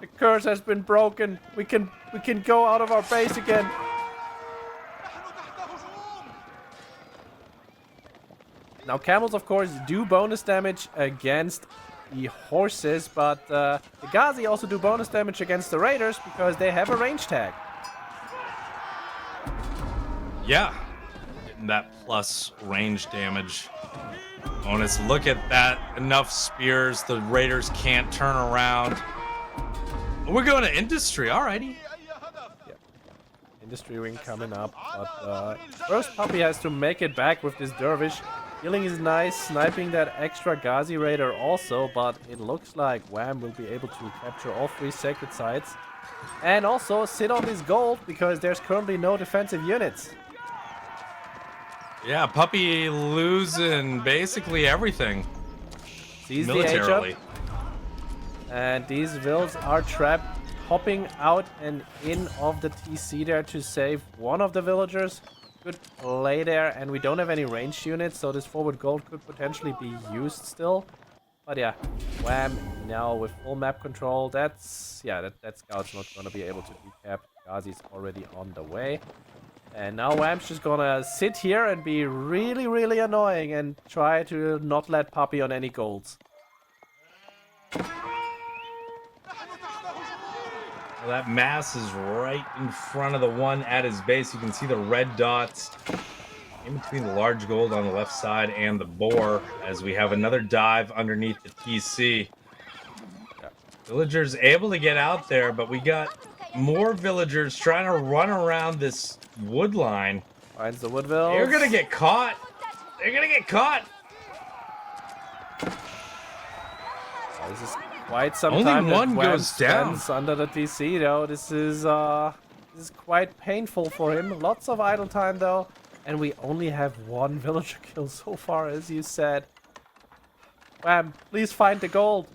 The curse has been broken. We can go out of our base again. Now, camels, of course, do bonus damage against the horses, but the Ghazi also do bonus damage against the raiders because they have a range tag. Yeah, getting that plus range damage bonus. Look at that. Enough spears. The raiders can't turn around. We're going to industry. Alrighty. Yeah. Industry ring coming up. But first, Puppy has to make it back with this dervish. Healing is nice. Sniping that extra Ghazi raider also. But it looks like Wam will be able to capture all 3 sacred sites. And also sit on this gold because there's currently no defensive units. Yeah, Puppy losing basically everything. Sees militarily. The and these vills are trapped, hopping out and in of the TC there to save one of the villagers. Good play there, and we don't have any ranged units, so this forward gold could potentially be used still. But yeah, Wam now with full map control. That's that scout's not gonna be able to decap. Ghazi's already on the way. And now Wam's just gonna sit here and be really, really annoying and try to not let Puppy on any golds. Well, that mass is right in front of the one at his base. You can see the red dots in between the large gold on the left side and the boar as we have another dive underneath the TC. Yeah. Villagers able to get out there, but we got more villagers trying to run around this wood line. Finds the woodville. They're gonna get caught. They're gonna get caught. Oh, this is quite some Only time. one Wam goes down spends under the TC though. This is quite painful for him. Lots of idle time though, and we only have 1 villager kill so far, as you said. Wam, please find the gold.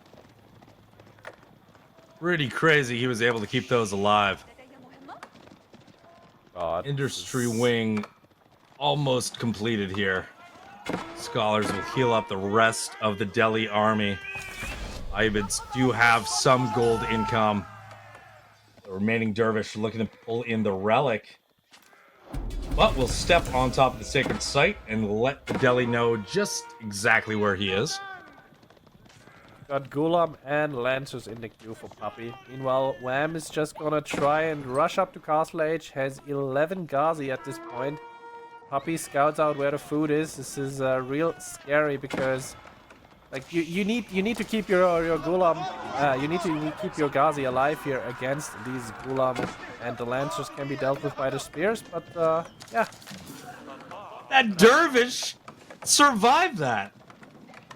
Pretty crazy he was able to keep those alive. God, Industry wing almost completed here. Scholars will heal up the rest of the Delhi army. Ayyubids do have some gold income. The remaining dervish looking to pull in the relic. But we'll step on top of the sacred site and let the Delhi know just exactly where he is. Got Ghulam and Lancers in the queue for Puppy. Meanwhile, Wam is just gonna try and rush up to Castle Age. Has 11 Ghazi at this point. Puppy scouts out where the food is. This is real scary because, like, you need to keep your Ghulam. You need to keep your Ghazi alive here against these Ghulam, and the Lancers can be dealt with by the spears. But yeah, That dervish survived that.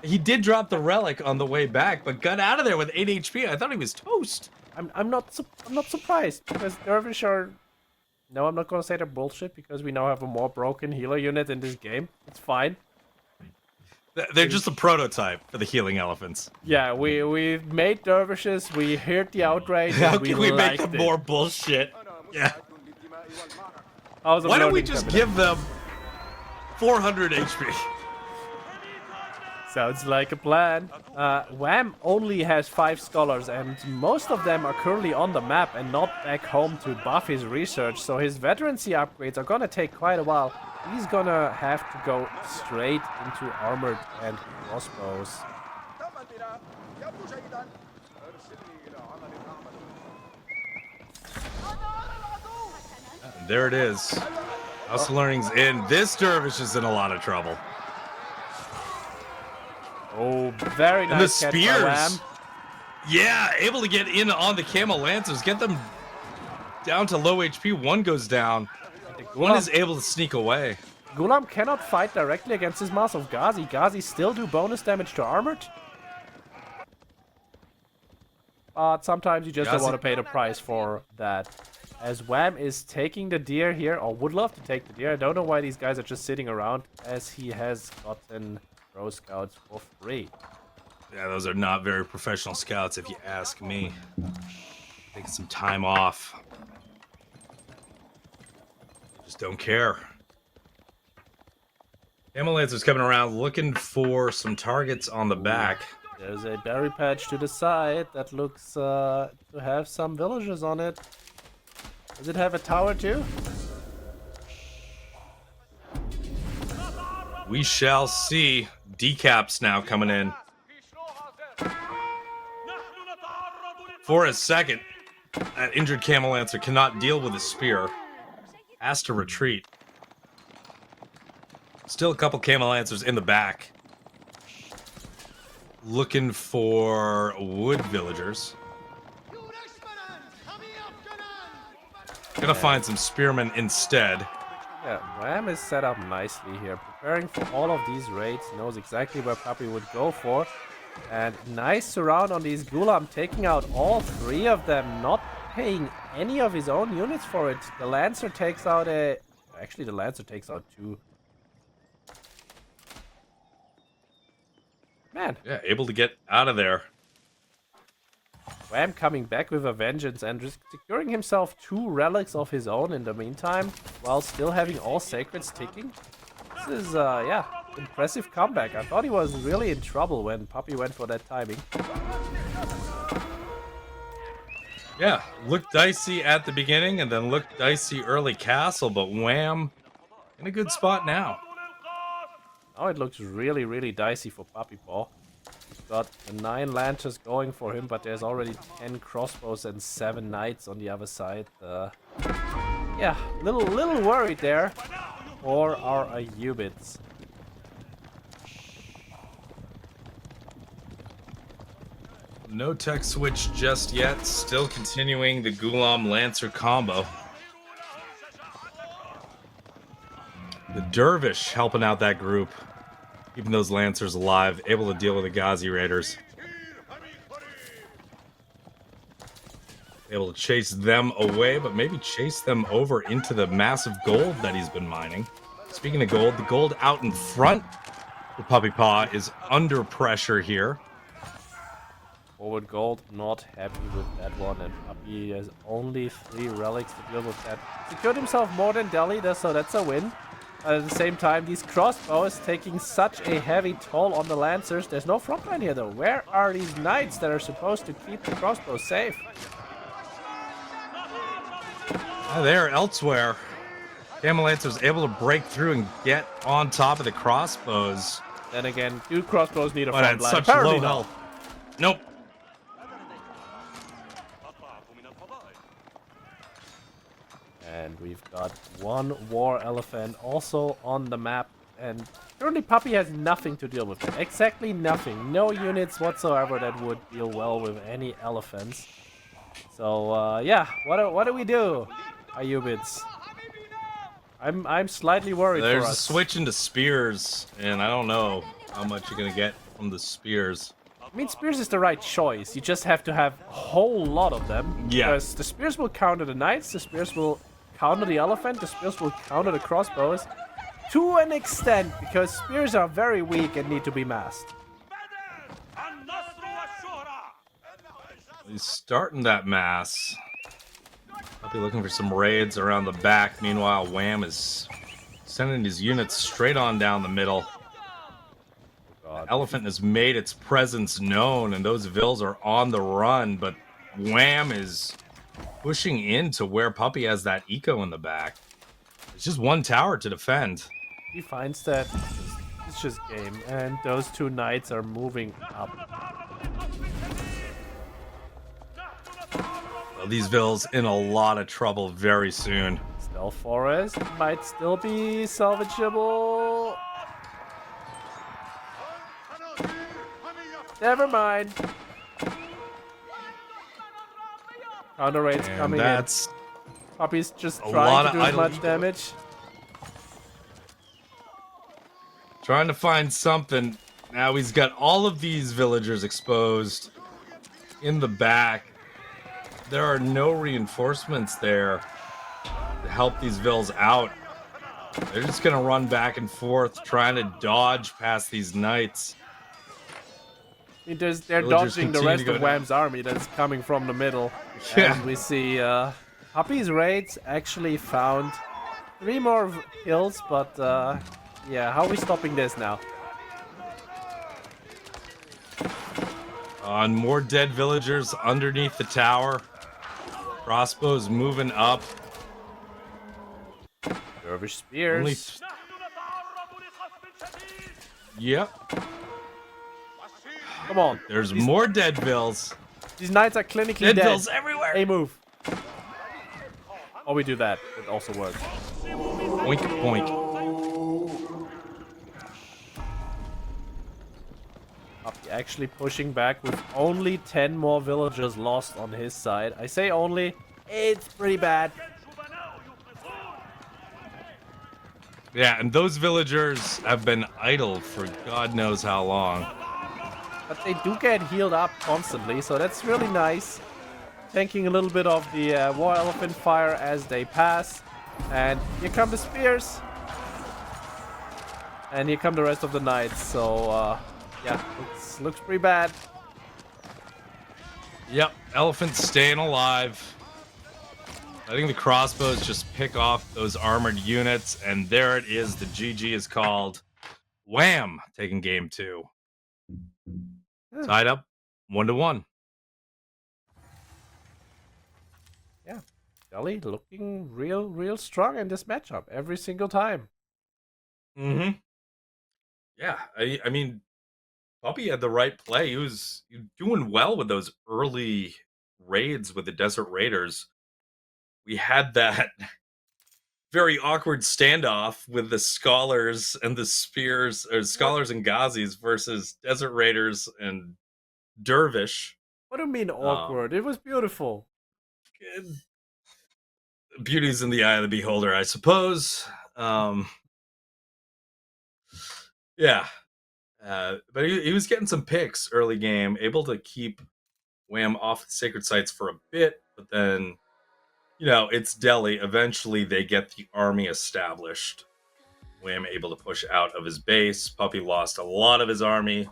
He did drop the relic on the way back, but got out of there with 8 HP. I thought he was toast. I'm not surprised because Dervish are. No, I'm not gonna say they're bullshit because we now have a more broken healer unit in this game. It's fine. They're just a prototype for the healing elephants. Yeah, we made dervishes. We heard the outrage. How and can we make them liked it. more bullshit? Yeah. How's the Why don't we learning just coming give them 400 HP? up? Sounds like a plan. Wam only has 5 scholars, and most of them are currently on the map and not back home to buff his research. So his veterancy upgrades are gonna take quite a while. He's gonna have to go straight into armored and crossbows. There it is. House of Learning's in. This dervish is in a lot of trouble. Oh, very And the nice catch by spears. Wam. Yeah, able to get in on the camel lancers, get them down to low HP. One goes down. One is able to sneak away. Ghulam cannot fight directly against his mass of Ghazi. Ghazi still do bonus damage to armored. But sometimes you just don't Ghazi- want to pay the price for that. As Wam is taking the deer here, or would love to take the deer. I don't know why these guys are just sitting around, as he has gotten Pro Scouts for free. Yeah, those are not very professional scouts, if you ask me. Taking some time off. Just don't care. Camel Lancers coming around looking for some targets on the back. There's a berry patch to the side that looks to have some villagers on it. Does it have a tower too? We shall see. Decaps now coming in. For a second, that injured Camel Lancer cannot deal with a spear. Has to retreat. Still a couple Camel Lancers in the back. Looking for wood villagers. Gonna find some spearmen instead. Yeah, Wam is set up nicely here, preparing for all of these raids, knows exactly where Puppy would go for. And nice surround on these Gulam, taking out all three of them, not paying any of his own units for it. The Lancer takes out a... Actually, the Lancer takes out two. Man. Yeah, able to get out of there. Wam coming back with a vengeance and securing himself 2 relics of his own in the meantime, while still having all sacreds ticking. This is, yeah, impressive comeback. I thought he was really in trouble when Puppy went for that timing. Yeah, looked dicey at the beginning and then looked dicey early castle, but Wam in a good spot now. Now it looks really, really dicey for Puppypaw. He's got the 9 lancers going for him, but there's already 10 crossbows and 7 knights on the other side. Yeah, little worried there for our Ayyubids. No tech switch just yet. Still continuing the Gulam Lancer combo. The Dervish helping out that group. Keeping those Lancers alive. Able to deal with the Ghazi Raiders. Able to chase them away, but maybe chase them over into the massive gold that he's been mining. Speaking of gold, the gold out in front for Puppypaw is under pressure here. Forward gold, not happy with that one, and Puppy has only 3 relics to deal with that. Secured himself more than Delhi, so that's a win. At the same time, these crossbows taking such a heavy toll on the Lancers. There's no frontline here though. Where are these knights that are supposed to keep the crossbows safe? They're elsewhere. Camel Lancer's able to break through and get on top of the crossbows. Then again, do crossbows need a But at frontline? such Apparently low not. health. Nope. And we've got 1 war elephant also on the map, and currently Puppy has nothing to deal with. Exactly nothing. No units whatsoever that would deal well with any elephants. So yeah, what do we do, Ayyubids? I'm slightly worried There's for a us. switch into spears, and I don't know how much you're gonna get from the spears. I mean, spears is the right choice. You just have to have a whole lot of them. Yeah. Because the spears will counter the knights, the spears will counter the elephant, the spears will counter the crossbows. To an extent, because spears are very weak and need to be masked. He's starting that mass. I'll be looking for some raids around the back. Meanwhile, Wam is sending his units straight on down the middle. God. Elephant has made its presence known, and those Vills are on the run, but Wam is pushing into where Puppy has that eco in the back. It's just 1 tower to defend. He finds that it's just game, and those 2 knights are moving up. Well, these Vills in a lot of trouble very soon. Stealth Forest might still be salvageable. Never mind. Counter raids And coming that's in. Puppy's just a trying lot to of do as idle much eco. damage. trying to find something. Now he's got all of these villagers exposed in the back. There are no reinforcements there to help these Vills out. They're just going to run back and forth, trying to dodge past these knights. I mean, they're Villagers dodging the continue rest to go of Wam's army that's coming from the middle. Yeah. And we see Puppy's raids actually found 3 more kills, but yeah, how are we stopping this now? On more dead villagers underneath the tower. Crossbows moving up. Dervish spears. Yep. Come on. There's more dead vills. These knights are clinically Dead dead. vills everywhere. Hey, move. Oh, we do that. It also works. Boink, boink. Puppy actually pushing back with only 10 more villagers lost on his side. I say only. It's pretty bad. Yeah, and those villagers have been idle for God knows how long. But they do get healed up constantly, so that's really nice. Tanking a little bit of the War Elephant fire as they pass. And here come the spears. And here come the rest of the knights, so yeah, looks pretty bad. Yep, elephants staying alive. I think the crossbows just pick off those armored units, and there it is. The GG is called. Wham! Taking game 2. Tied up 1-1. Yeah, Delhi looking real strong in this matchup every single time. Mm-hmm. Yeah, I mean, Puppy had the right play. He was doing well with those early raids with the Desert Raiders. We had that very awkward standoff with the scholars and the spears, or scholars and Ghazis versus Desert Raiders and Dervish. What do you mean awkward? It was beautiful. Beauty's in the eye of the beholder, I suppose. Yeah. But he was getting some picks early game, able to keep Wham off the sacred sites for a bit, but then, you know, it's Delhi. Eventually, they get the army established. Wham able to push out of his base. Puppy lost a lot of his army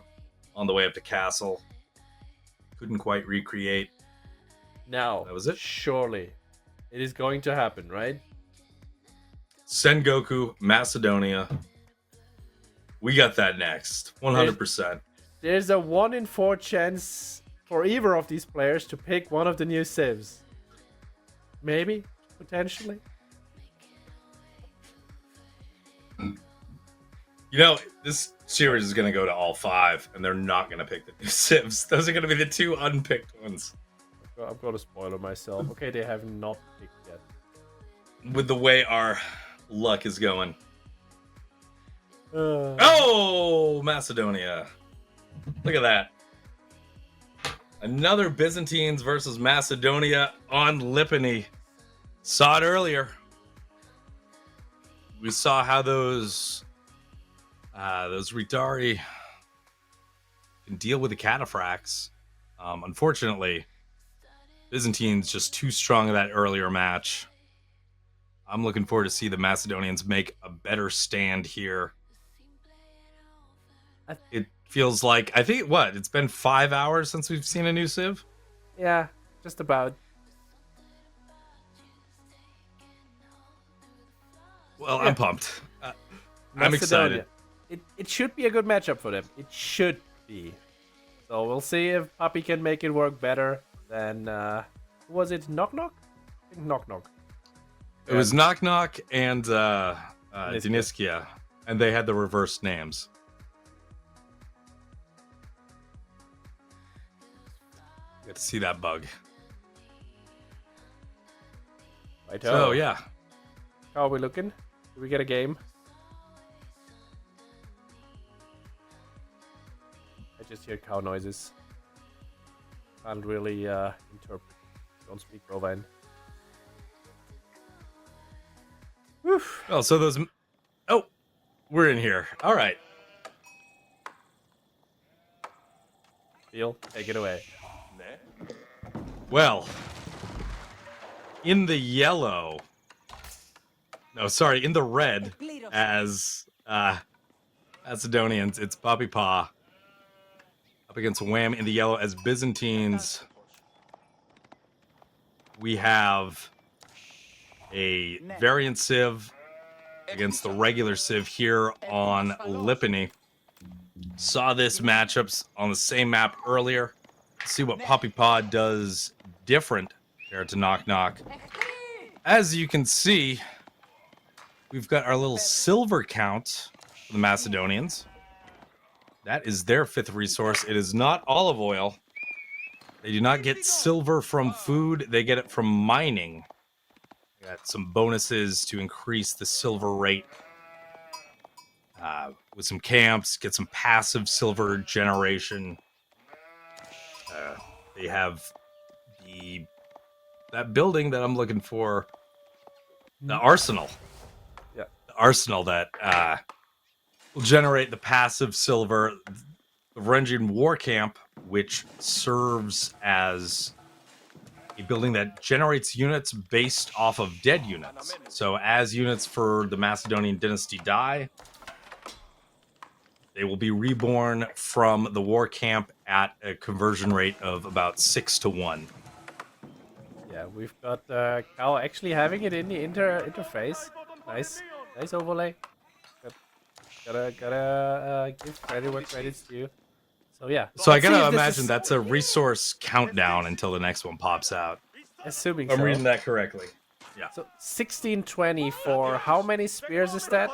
on the way up to Castle. Couldn't quite recreate. Now, that was it. Surely, it is going to happen, right? Sengoku, Macedonia. We got that next, 100%. There's a 1 in 4 chance for either of these players to pick one of the new civs. Maybe, potentially. You know, this series is going to go to all 5, and they're not going to pick the new civs. Those are going to be the 2 unpicked ones. I'm going to spoiler myself. Okay, they have not picked yet. With the way our luck is going. Oh, Macedonia. Look at that. Another Byzantines versus Macedonia on Lipany. Saw it earlier. We saw how those Ritari can deal with the cataphracts. Unfortunately, Byzantines just too strong in that earlier match. I'm looking forward to see the Macedonians make a better stand here. It feels like, I think, it's been 5 hours since we've seen a new civ? Yeah, just about. Well, yeah. I'm pumped. I'm excited. It should be a good matchup for them. It should be. So we'll see if Puppy can make it work better than, was it Knock Knock? I think Knock Knock. It was Knock Knock and Diniskia, and they had the reversed names. Get to see that bug. Right. So yeah. How are we looking? Do we get a game? I just hear cow noises. Can't really interpret. Don't speak Bovine. Woof. Oh, so those. Oh, we're in here. All right. Phil, take it away. Well, in the yellow. No, sorry, in the red as Macedonians, it's REW142 up against Wham. In the yellow as Byzantines, we have a variant civ against the regular civ here on Lipany. Saw this matchups on the same map earlier. see what puppypaw does different compared to Knock Knock. As you can see, we've got our little silver count for the Macedonians. That is their 5th resource. It is not olive oil. They do not get silver from food. They get it from mining. Got some bonuses to increase the silver rate with some camps. Get some passive silver generation. They have that building that I'm looking for. The arsenal. Yeah. The arsenal that will generate the passive silver. The Varangian war camp, which serves as a building that generates units based off of dead units. So as units for the Macedonian dynasty die, they will be reborn from the war camp at a conversion rate of about 6-1. Yeah, we've got Cow actually having it in the interface. Nice overlay. Gotta give credit where credit's due. So yeah. So I gotta imagine that's a resource countdown until the next one pops out. Assuming I'm so. reading that correctly. Yeah. So 1620 for how many spears is that?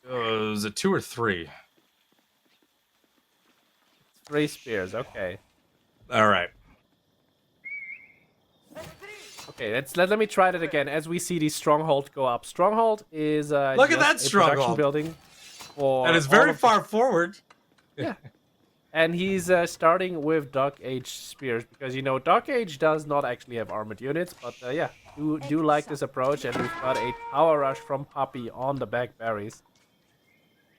Is it 2 or 3? 3 spears. Okay. All right. Okay, let me try that again as we see the stronghold go up. Stronghold is look at that stronghold building for that is very far forward. Yeah, and he's starting with Dark Age spears because you know Dark Age does not actually have armored units, but yeah, do like this approach, and we've got a power rush from Puppy on the back berries.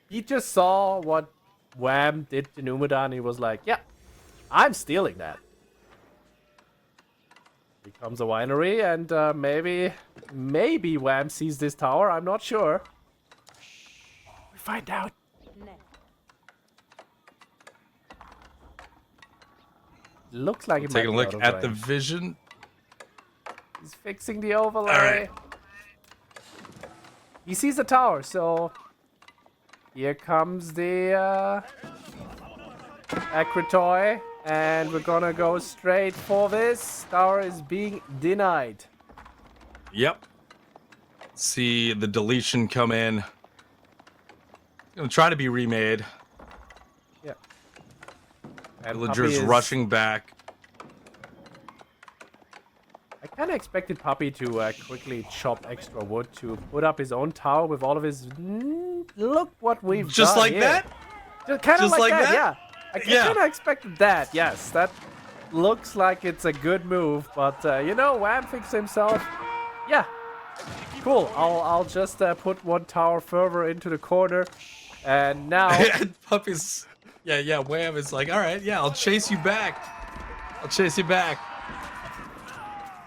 He just saw what Wham did to Numida, and he was like, "Yeah, I'm stealing that." Becomes a winery, and maybe Wham sees this tower. I'm not sure. We find out. Looks like it might Taking a be look out of at the range. vision. He's fixing the overlay. All right. He sees the tower, so here comes the Akritoy. And we're gonna go straight for this. Tower is being denied. Yep. See the deletion come in. Gonna try to be remade. Yeah. And Villagers rushing back. I kind of expected Puppy to quickly chop extra wood to put up his own tower with all of his. Look what we've just done like here. that. Kind of Just like that? yeah. I kind of expected that. Yes, that looks like it's a good move. But you know, Wham thinks to himself, yeah, cool. I'll just put one tower further into the corner, and now And Puppy's, yeah. Wham is like, all right, yeah, I'll chase you back. I'll chase you back.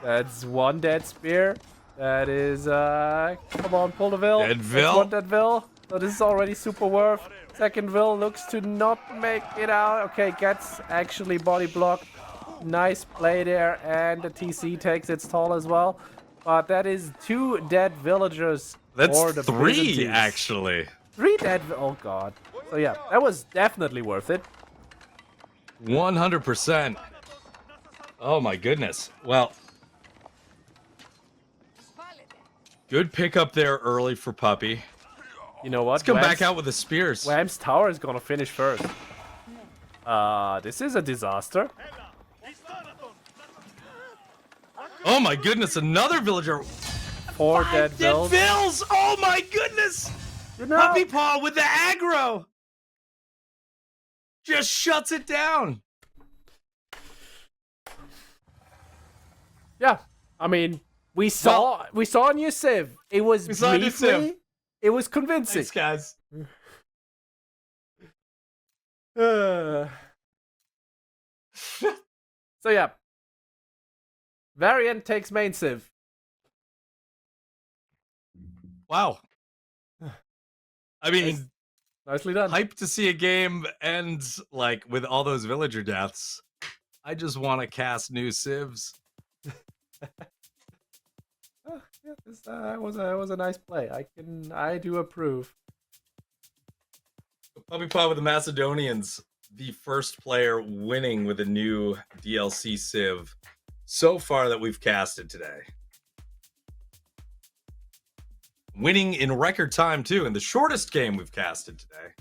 That's one dead spear. That is come on, pull the Vil. Dead Vil. That's one dead Vil. So this is already super worth. Second Vil looks to not make it out. Okay, gets actually body blocked. Nice play there, and the TC takes its toll as well. But that is 2 dead villagers. That's for the 3 Byzantines. actually. 3 dead. Oh god. So yeah, that was definitely worth it. 100%. Oh my goodness. Well, good pickup there early for Puppy. You know what? Let's come back out with the spears. Wham's tower is gonna finish first. This is a disaster. Oh my goodness, another villager. 4 dead Dead Vils. Vils! Oh my goodness! You know, Puppypaw with the aggro! Just shuts it down. yeah. I mean, we saw a new Civ. It was saw a new Civ. briefly. It was convincing. Thanks, guys. So yeah. Variant takes main Civ. Wow. I mean, Nicely done. hype to see a game end like with all those villager deaths. I just want to cast new civs. Yeah, this was a nice play. I do approve. Puppypaw with the Macedonians the first player winning with a new DLC Civ so far that we've casted today. Winning in record time, too, in the shortest game we've casted today.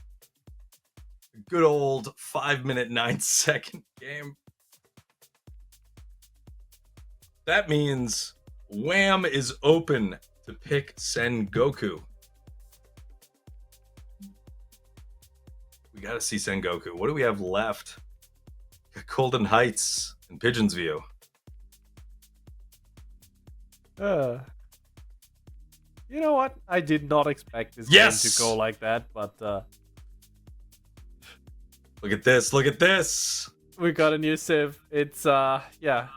A good old 5-minute, 9-second game. That means Wham is open to pick Sengoku. We gotta see Sengoku. What do we have left? Golden Heights and Pigeon's View. You know what? I did not expect this game to go like that, but look at this, look at this. We got a new Civ. It's yeah.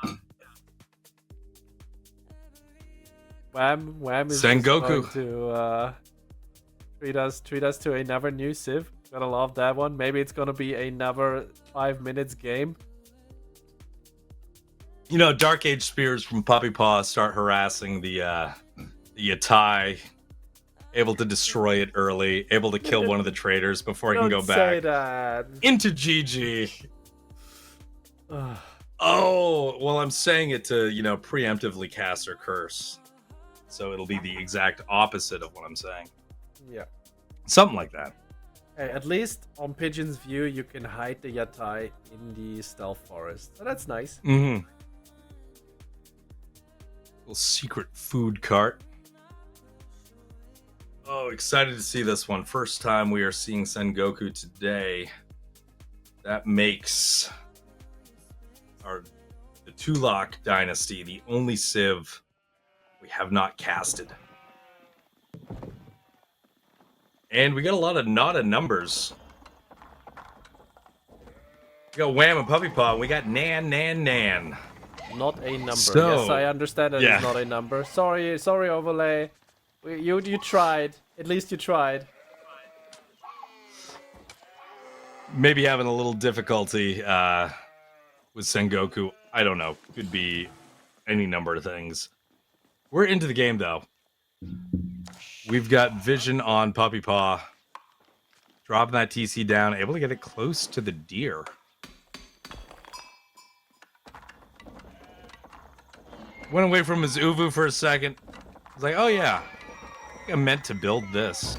Wham is Sengoku to treat us to another new Civ. Gotta love that one. Maybe it's gonna be another 5 minutes game. You know, Dark Age Spears from Puppypaw start harassing the Yatai, able to destroy it early, able to kill one of the traders before he can go back into GG. Oh, well, I'm saying it to, you know, preemptively cast or curse. So it'll be the exact opposite of what I'm saying. Yeah. Something like that. Hey, at least on Pigeon's View, you can hide the Yatai in the stealth forest. So that's nice. Mm-hmm. Little secret food cart. Oh, excited to see this one. First time we are seeing Sengoku today. That makes the Tulak Dynasty the only Civ we have not casted. And we got a lot of not a numbers. We got Wham and Puppypaw, and we got Nan. Not a number. So, yes, I understand that it's not a number. Sorry, Overlay. You tried. At least you tried. Maybe having a little difficulty with Sengoku. I don't know. Could be any number of things. We're into the game, though. We've got vision on Puppypaw. Dropping that TC down. Able to get it close to the deer. Went away from his Uvu for a second. I was like, oh yeah. I think I meant to build this.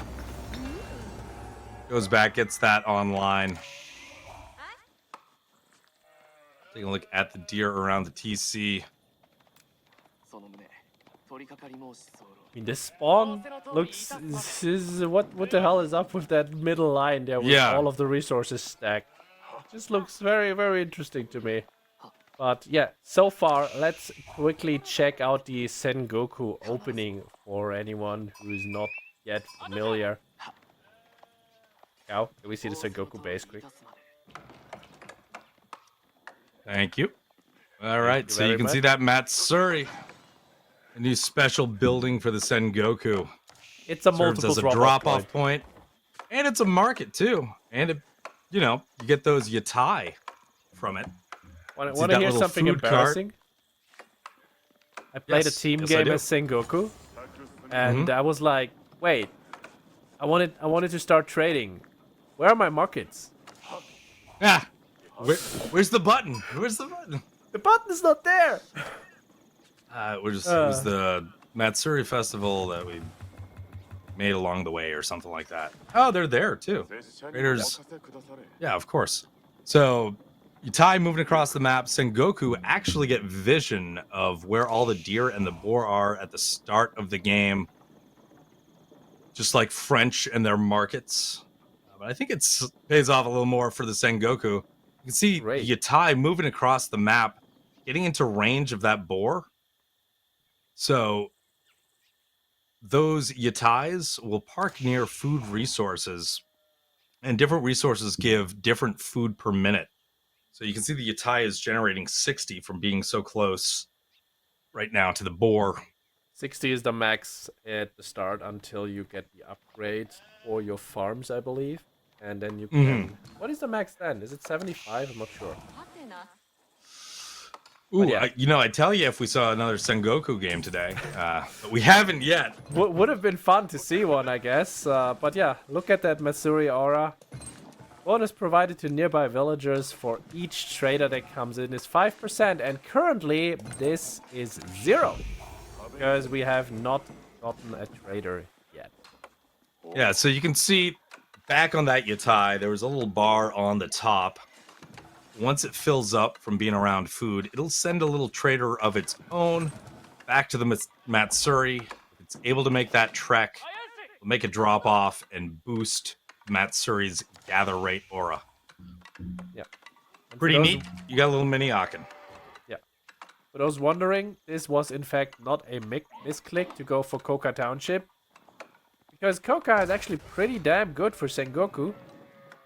Goes back, gets that online. Taking a look at the deer around the TC. I mean, this spawn looks... What the hell is up with that middle line there with all of the resources stacked? It just looks very, very interesting to me. But yeah, so far, let's quickly check out the Sengoku opening for anyone who is not yet familiar. Now, can we see the Sengoku base quick? Thank you. All right, so you can see that Matsuri. A new special building for the Sengoku. It's a multiple drop-off point. And it's a market, too. And, it, you know, you get those yatai from it. Want to hear something embarrassing? I played a team game as Sengoku. And I was like, wait. I wanted to start trading. Where are my markets? Ah, where's the button? Where's the button? The button's not there. It was the Matsuri festival that we made along the way or something like that. Oh, they're there too. Raiders. Yeah, of course. So Yatai moving across the map. Sengoku actually get vision of where all the deer and the boar are at the start of the game. Just like French and their markets. But I think it pays off a little more for the Sengoku. You can see Yatai moving across the map, getting into range of that boar. So those Yatais will park near food resources, and different resources give different food per minute. So you can see the Yatai is generating 60 from being so close right now to the boar. 60 is the max at the start until you get the upgrade for your farms, I believe. And then you can... What is the max then? Is it 75? I'm not sure. Ooh, yeah. I'd tell you if we saw another Sengoku game today, but we haven't yet. Would have been fun to see one, I guess. But yeah, look at that Matsuri aura. Bonus provided to nearby villagers for each trader that comes in is 5%, and currently this is 0 because we have not gotten a trader yet. Yeah, so you can see back on that yatai, there was a little bar on the top. Once it fills up from being around food, it'll send a little trader of its own back to the Matsuri. If it's able to make that trek, it'll make a drop off and boost Matsuri's gather rate aura. Yeah. Pretty neat. You got a little mini Aken. Yeah. For those wondering, this was in fact not a misclick to go for Koka Township, because Koka is actually pretty damn good for Sengoku.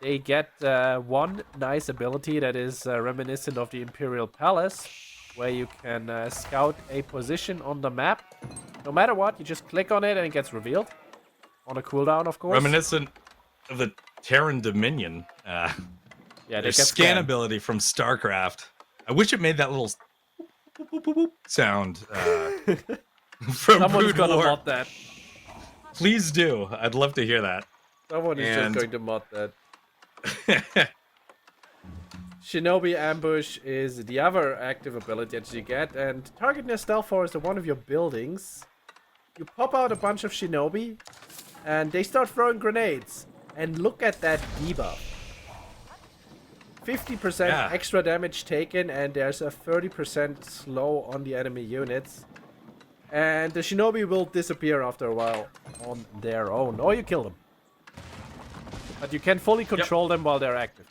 They get one nice ability that is reminiscent of the Imperial Palace, where you can scout a position on the map. No matter what, you just click on it and it gets revealed. On a cooldown, of course. Reminiscent of the Terran Dominion. Yeah, their scan ability from StarCraft. I wish it made that little sound from Someone's Brood gonna War. mod that. Please do. I'd love to hear that. Someone is just going to mod that. Shinobi Ambush is the other active ability that you get, and target near stealth forest at one of your buildings. You pop out a bunch of Shinobi, and they start throwing grenades. And look at that debuff. 50% extra damage taken, and there's a 30% slow on the enemy units. And the Shinobi will disappear after a while on their own, or you kill them. But you can fully control them while they're active.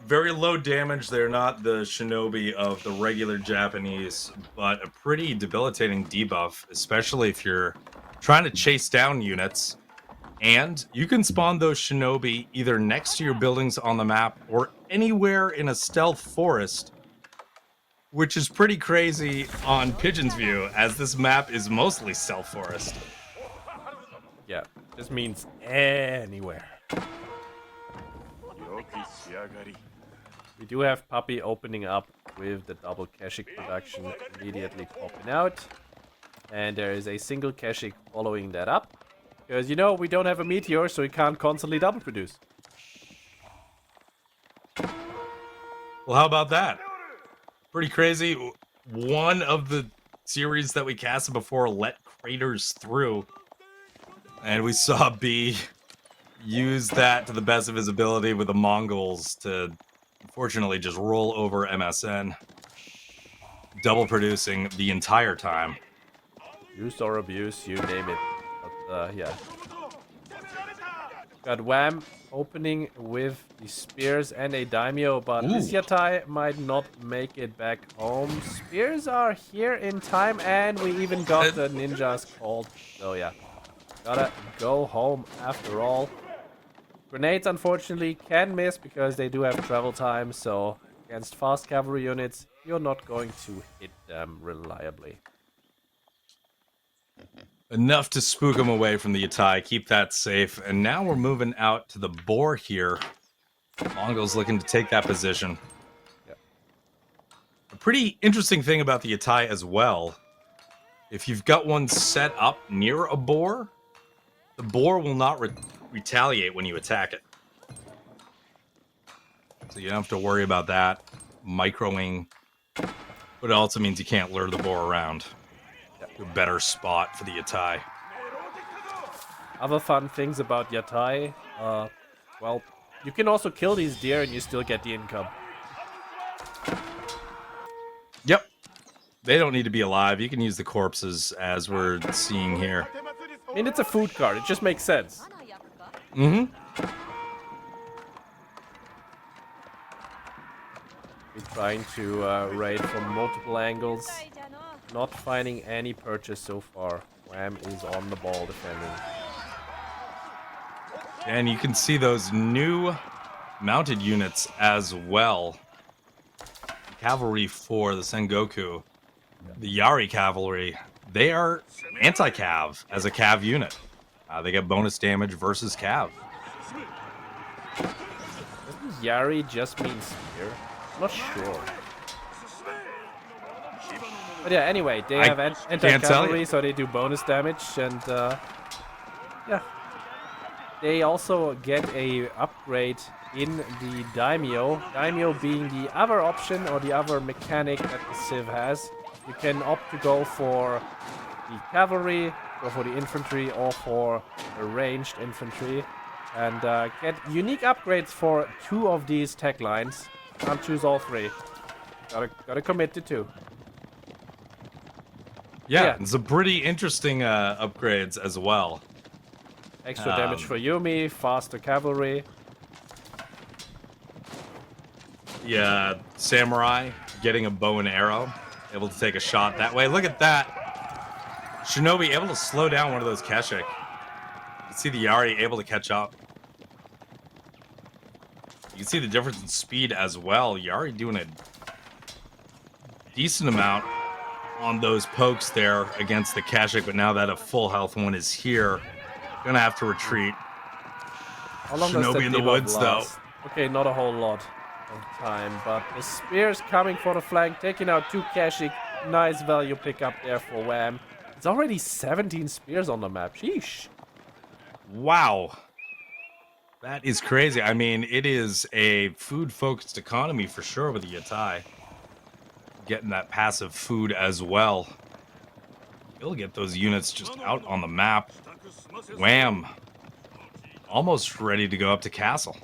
Very low damage. They're not the Shinobi of the regular Japanese, but a pretty debilitating debuff, especially if you're trying to chase down units. And you can spawn those Shinobi either next to your buildings on the map or anywhere in a stealth forest, which is pretty crazy on Pigeon's view, as this map is mostly stealth forest. Yeah, this means anywhere. We do have Puppy opening up with the double Keshik production immediately popping out. And there is a single Keshik following that up. Because, you know, we don't have a meteor, so we can't constantly double produce. Well, how about that? Pretty crazy. One of the series that we casted before let craters through. And we saw B use that to the best of his ability with the Mongols to, unfortunately, just roll over MSN. Double producing the entire time. Use or abuse, you name it. But, yeah. Got Wam opening with the spears and a Daimyo, but this Yatai might not make it back home. Spears are here in time, and we even got the ninjas called. So, yeah. Gotta go home after all. Grenades, unfortunately, can miss because they do have travel time, so against fast cavalry units, you're not going to hit them reliably. Enough to spook him away from the Yatai, keep that safe, and now we're moving out to the boar here. Mongols looking to take that position. Yep. A pretty interesting thing about the Yatai as well, if you've got one set up near a boar, the boar will not retaliate when you attack it. So you don't have to worry about that. Microing. But it also means you can't lure the boar around. A better spot for the Yatai. Other fun things about Yatai, well, you can also kill these deer and you still get the income. Yep. They don't need to be alive. You can use the corpses as we're seeing here. I mean, it's a food card. It just makes sense. Mm-hmm. We're trying to raid from multiple angles. Not finding any purchase so far. Wham is on the ball defending. And you can see those new mounted units as well. Cavalry for the Sengoku. The Yari cavalry, they are anti-cav as a cav unit. They get bonus damage versus cav. Doesn't Yari just mean spear? I'm not sure. But yeah, anyway, they have anti-cavalry, so they do bonus damage, and yeah. They also get a upgrade in the Daimyo. Daimyo being the other option or the other mechanic that the Civ has. You can opt to go for the cavalry, go for the infantry, or for the ranged infantry. And get unique upgrades for 2 of these tech lines. Can't choose all 3. Gotta commit to 2. Yeah, it's a pretty interesting upgrades as well. Extra damage for Yumi, faster cavalry. Yeah, samurai getting a bow and arrow, able to take a shot that way. Look at that. Shinobi able to slow down one of those Keshik. You can see the Yari able to catch up. You can see the difference in speed as well. Yari doing a decent amount on those pokes there against the Keshik, but now that a full health one is here, gonna have to retreat. How long does Shinobi the in the debuff woods, last? Okay, not a whole lot of time, but the spear's coming for the flank, taking out 2 Keshik. Nice value pickup there for Wam. It's already 17 spears on the map. Sheesh. Wow. That is crazy. I mean, it is a food-focused economy for sure with the Yatai. Getting that passive food as well. He'll get those units just out on the map. Wham. Almost ready to go up to castle.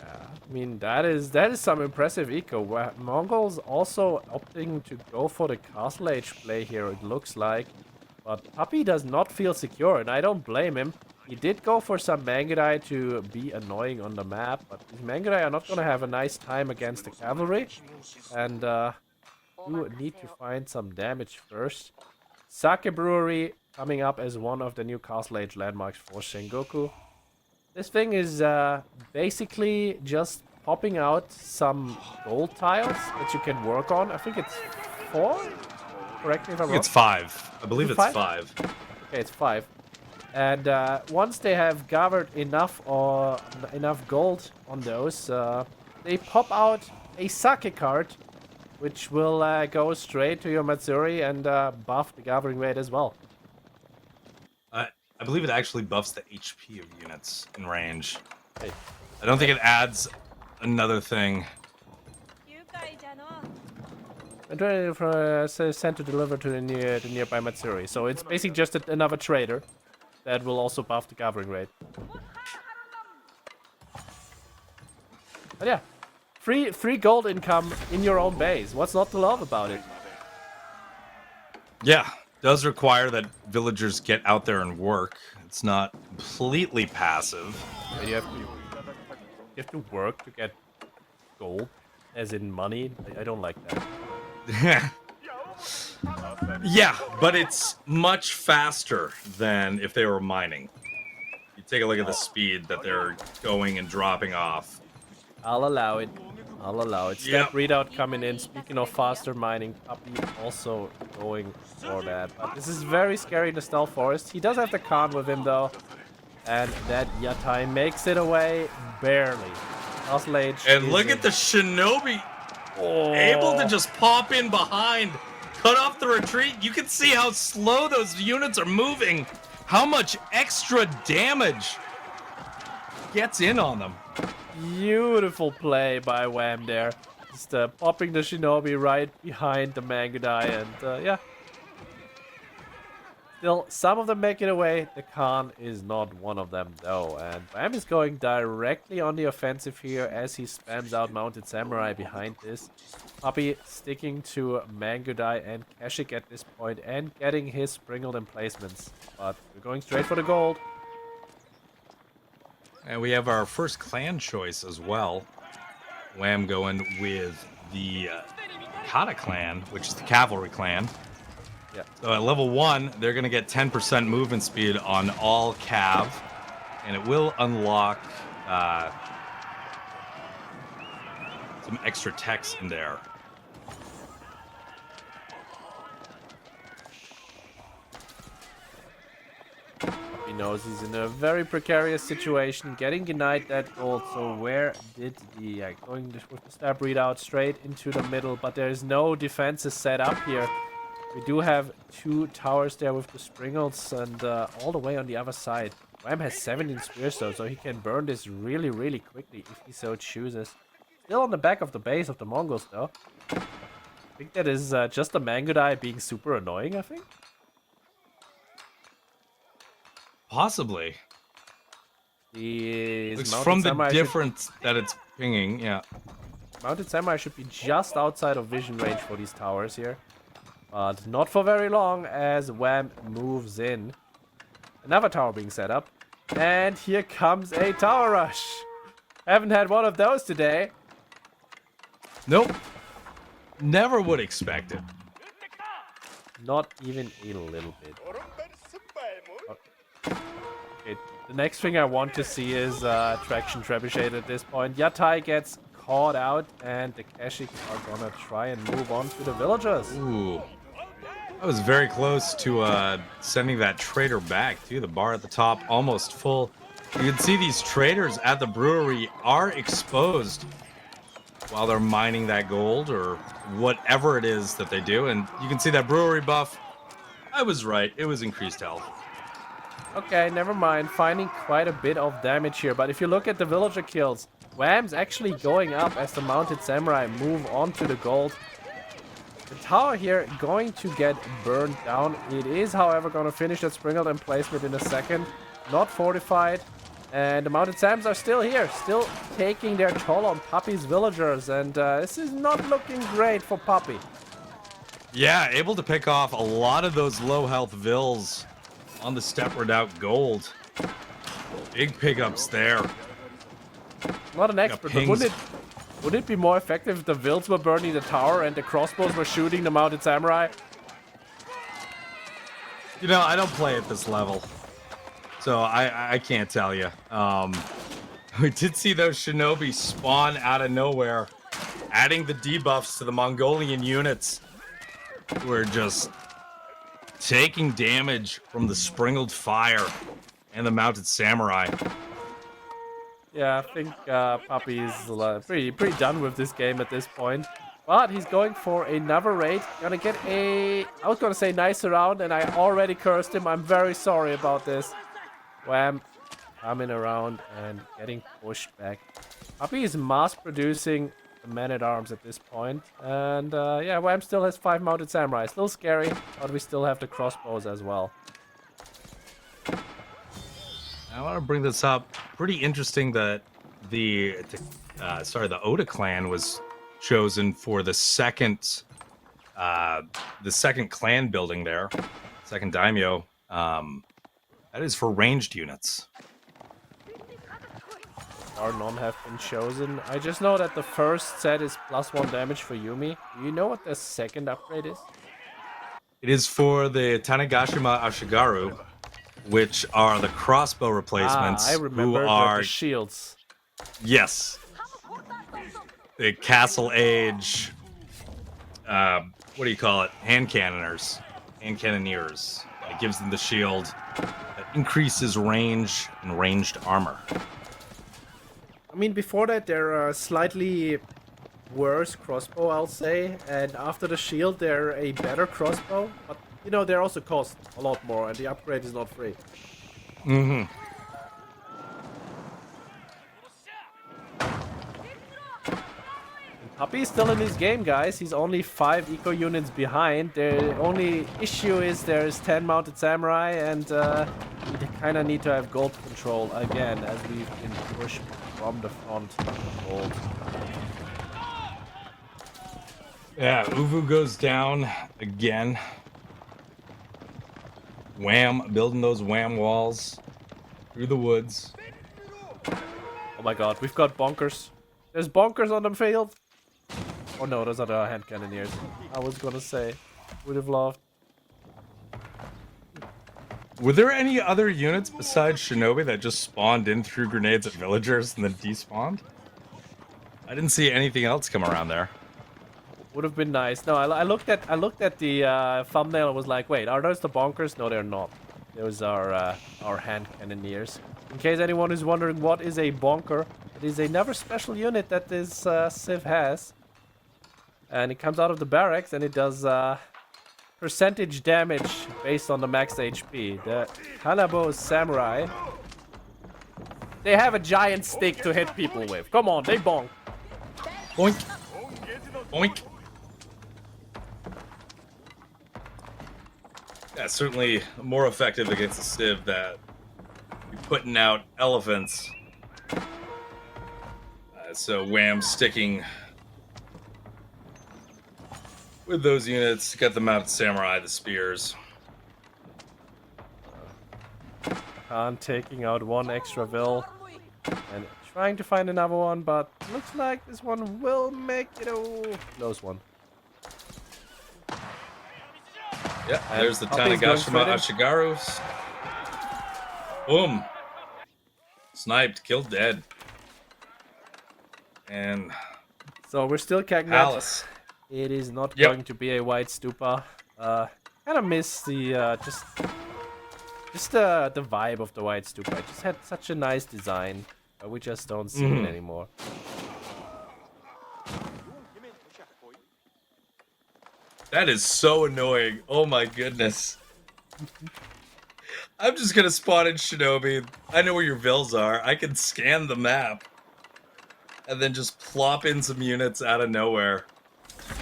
I mean, that is some impressive eco. Mongols also opting to go for the castle age play here, it looks like. But Puppy does not feel secure, and I don't blame him. He did go for some Mangudai to be annoying on the map, but these Mangudai are not going to have a nice time against the cavalry. And you need to find some damage first. Sake Brewery coming up as one of the new castle age landmarks for Sengoku. This thing is basically just popping out some gold tiles that you can work on. I think it's 4? Correct me if I'm wrong. It's 5. I believe it's 5. Okay, it's 5. And once they have gathered enough gold on those, they pop out a sake card, which will go straight to your Matsuri and buff the gathering rate as well. I believe it actually buffs the HP of units in range. Hey. I don't think it adds another thing. And sent to deliver to the nearby Matsuri. So it's basically just another trader that will also buff the gathering rate. But yeah, free gold income in your own base. What's not to love about it? Yeah, does require that villagers get out there and work. It's not completely passive. You have to work to get gold, as in money. I don't like that. Yeah, but it's much faster than if they were mining. You take a look at the speed that they're going and dropping off. I'll allow it. Step readout coming in. Speaking of faster mining, Puppy also going for that. But this is very scary in the stealth forest. He does have the Khan with him though. And that Yatai makes it away barely. Castle Age. And look at the Shinobi able to just pop in behind, cut off the retreat. You can see how slow those units are moving. How much extra damage gets in on them. Beautiful play by Wam there. Just popping the Shinobi right behind the Mangudai, and yeah. Still, some of them make it away. The Khan is not one of them though, and Wam is going directly on the offensive here as he spams out Mounted Samurai behind this. Puppy sticking to Mangudai and Keshik at this point and getting his springled emplacements. But we're going straight for the gold. And we have our first clan choice as well. Wam going with the Kata clan, which is the cavalry clan. Yeah. So at level 1, they're going to get 10% movement speed on all cav. And it will unlock some extra text in there. He knows he's in a very precarious situation, getting denied that gold. So where did the going with the stab readout straight into the middle, but there is no defenses set up here. We do have 2 towers there with the springles, and all the way on the other side. Wam has 17 spears though, so he can burn this really, really quickly if he so chooses. Still on the back of the base of the Mongols though. I think that is just the Mangudai being super annoying, I think. Possibly. It's from the difference that it's pinging, yeah. Mounted Samurai should be just outside of vision range for these towers here. But not for very long as Wam moves in. Another tower being set up. And here comes a tower rush. Haven't had one of those today. Nope. Never would expect it. Not even a little bit. Okay, the next thing I want to see is Traction Trebuchet at this point. Yatai gets caught out and the Keshik are gonna try and move on to the villagers. Ooh. I was very close to sending that trader back too. The bar at the top almost full. You can see these traders at the brewery are exposed while they're mining that gold or whatever it is that they do. And you can see that brewery buff. I was right. It was increased health. Okay, never mind. Finding quite a bit of damage here. But if you look at the villager kills, Wam's actually going up as the mounted samurai move on to the gold. The tower here going to get burned down. It is, however, going to finish that sprinkled emplacement in a second. Not fortified. And the mounted Sams are still here, still taking their toll on Puppy's villagers. And this is not looking great for Puppy. Yeah, able to pick off a lot of those low health vills on the step redoubt gold. Big pickups there. Not an expert, but would it be more effective if the vills were burning the tower and the crossbows were shooting the mounted samurai? You know, I don't play at this level, so I can't tell you. We did see those shinobi spawn out of nowhere, adding the debuffs to the Mongolian units, who are just taking damage from the sprinkled fire and the mounted samurai. Yeah, I think Puppy is pretty done with this game at this point. But he's going for another raid. Gonna get I was gonna say nice round, and I already cursed him. I'm very sorry about this. Wham, coming around and getting pushed back. Puppy is mass producing the man-at-arms at this point. And yeah, Wham still has 5 mounted samurai. Still scary, but we still have the crossbows as well. I want to bring this up. Pretty interesting that the Oda clan was chosen for the second clan building there, second daimyo. That is for ranged units. Or none have been chosen. I just know that the first set is +1 damage for Yumi. Do you know what the second upgrade is? It is for the Tanegashima Ashigaru, which are the crossbow replacements. I remember the shields. Yes. The Castle Age, what do you call it? Hand cannoneers. Hand cannoneers. It gives them the shield that increases range and ranged armor. I mean, before that, they're a slightly worse crossbow, I'll say. And after the shield, they're a better crossbow. But, you know, they also cost a lot more, and the upgrade is not free. Mm-hmm. Puppy's still in this game, guys. He's only 5 eco units behind. The only issue is there's 10 mounted samurai, and we kind of need to have gold control again, as we've been pushed from the front. Gold. Yeah, Uvu goes down again. Wham, building those wham walls through the woods. Oh my god, we've got bonkers. There's bonkers on the field. Oh no, those are the hand cannoneers. I was gonna say, would have loved. Were there any other units besides Shinobi that just spawned in through grenades at villagers and then despawned? I didn't see anything else come around there. Would have been nice. No, I looked at the thumbnail and was like, wait, are those the bonkers? No, they're not. Those are our hand cannoneers. In case anyone is wondering what is a bonker, it is another special unit that this Civ has. And it comes out of the barracks and it does percentage damage based on the max HP. The Hanabo Samurai They have a giant stick to hit people with. Come on, they bonk. Boink. Boink. Yeah, certainly more effective against a civ that you're putting out elephants. So Wham sticking with those units to get them out of Samurai, the spears. Khan taking out one extra Vil and trying to find another one, but looks like this one will make it a close one. Yeah, And there's the Puppy's going Tanegashima straight Ashigarus. Boom. Sniped, killed, dead. And So we're still Cagnet. Palace. It is not going to be a white stupa. Kind of miss the just the vibe of the white stupa. It just had such a nice design, but we just don't see it anymore. That is so annoying. Oh my goodness. I'm just gonna spawn in Shinobi. I know where your Vils are. I can scan the map. And then just plop in some units out of nowhere.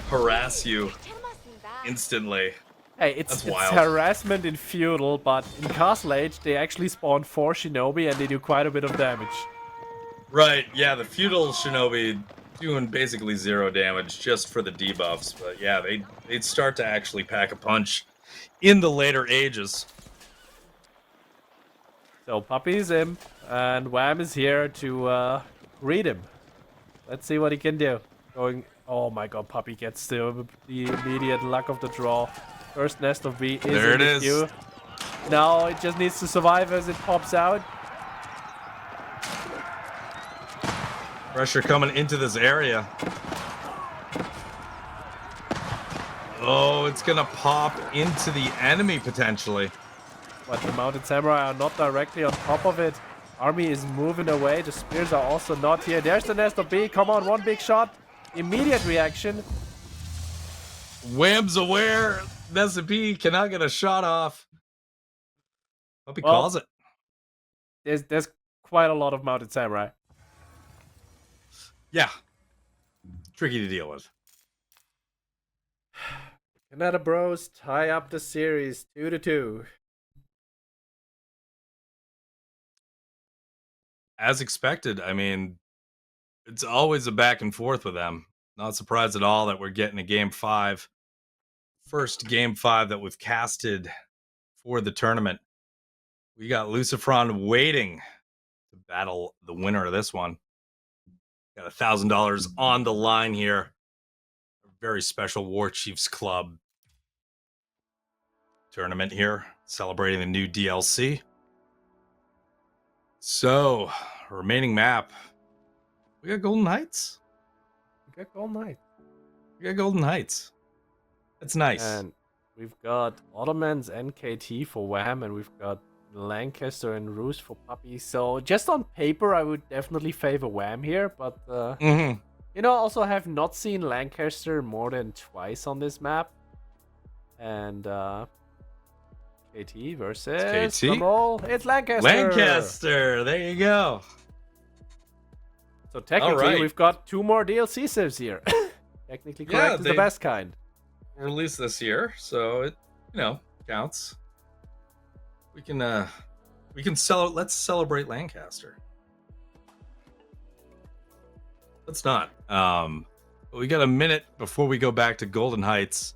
Harass you instantly. Hey, it's wild. harassment in Feudal, but in Castle Age, they actually spawn 4 Shinobi and they do quite a bit of damage. Right, yeah, the Feudal Shinobi doing basically 0 damage just for the debuffs. But yeah, they'd start to actually pack a punch in the later ages. So Puppy is imp, and Wham is here to read him. Let's see what he can do. Going, oh my god, Puppy gets the immediate luck of the draw. First nest of V is There in it the is. queue. Now it just needs to survive as it pops out. Pressure coming into this area. Oh, it's gonna pop into the enemy potentially. But the Mounted Samurai are not directly on top of it. Army is moving away. The spears are also not here. There's the nest of B. Come on, one big shot. Immediate reaction. Wham's aware. Nest of B cannot get a shot off. Hope he calls it. There's quite a lot of Mounted Samurai. Yeah. Tricky to deal with. Canada Bros tie up the series 2-2. As expected, I mean, it's always a back and forth with them. Not surprised at all that we're getting a game 5. First game 5 that we've casted for the tournament. We got Lucifron waiting to battle the winner of this one. Got $1,000 on the line here. A very special Warchiefs Club tournament here, celebrating the new DLC. So, remaining map. We got Golden Heights. We got Golden Knight. We got Golden Heights. That's nice. And we've got Ottomans and KT for Wham, and we've got Lancaster and Roos for Puppy. So just on paper, I would definitely favor Wham here, but you know, also have not seen Lancaster more than twice on this map. And KT versus KT? Drum it's Lancaster. Lancaster, there you go. So technically, we've got 2 more DLC civs here. Technically correct is the best kind. Released this year, so it, you know, counts. We can let's celebrate Lancaster. Let's not. But we got a minute before we go back to Golden Heights.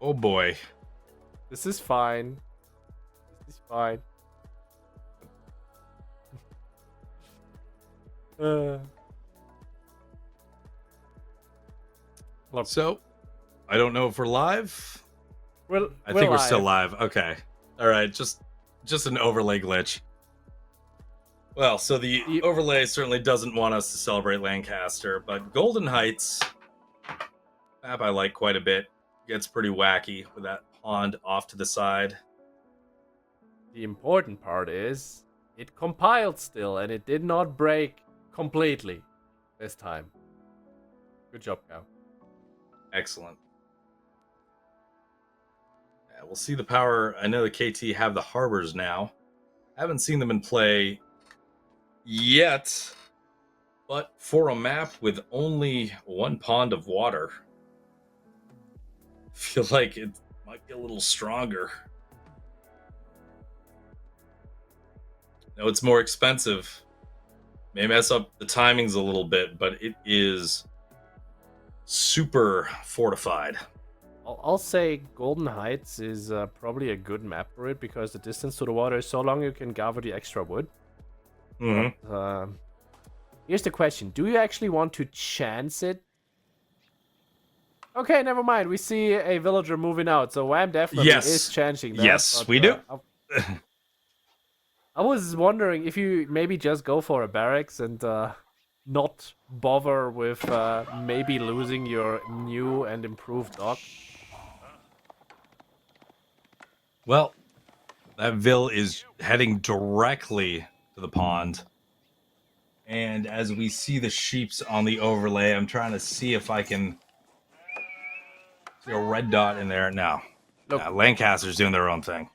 Oh boy. This is fine. This is fine. Look. So, I don't know if we're live. I think we're still live. Okay. All right. Just an overlay glitch. Well, so the overlay certainly doesn't want us to celebrate Lancaster, but Golden Heights, map I like quite a bit, gets pretty wacky with that pond off to the side. The important part is it compiled still, and it did not break completely this time. Good job, Cow. Excellent. Yeah, we'll see the power. I know the KT have the harbors now. Haven't seen them in play yet. But for a map with only one pond of water, I feel like it might be a little stronger. No, it's more expensive. May mess up the timings a little bit, but it is super fortified. I'll say Golden Heights is probably a good map for it because the distance to the water is so long you can gather the extra wood. Mm-hmm. But, here's the question. Do you actually want to chance it? Okay, never mind. We see a villager moving out, so Wam definitely is chancing that. Yes, but, we do. I was wondering if you maybe just go for a barracks and not bother with maybe losing your new and improved dock. Well, that Vil is heading directly to the pond. And as we see the sheeps on the overlay, I'm trying to see if I can see a red dot in there. No. Look, Lancaster's doing their own thing.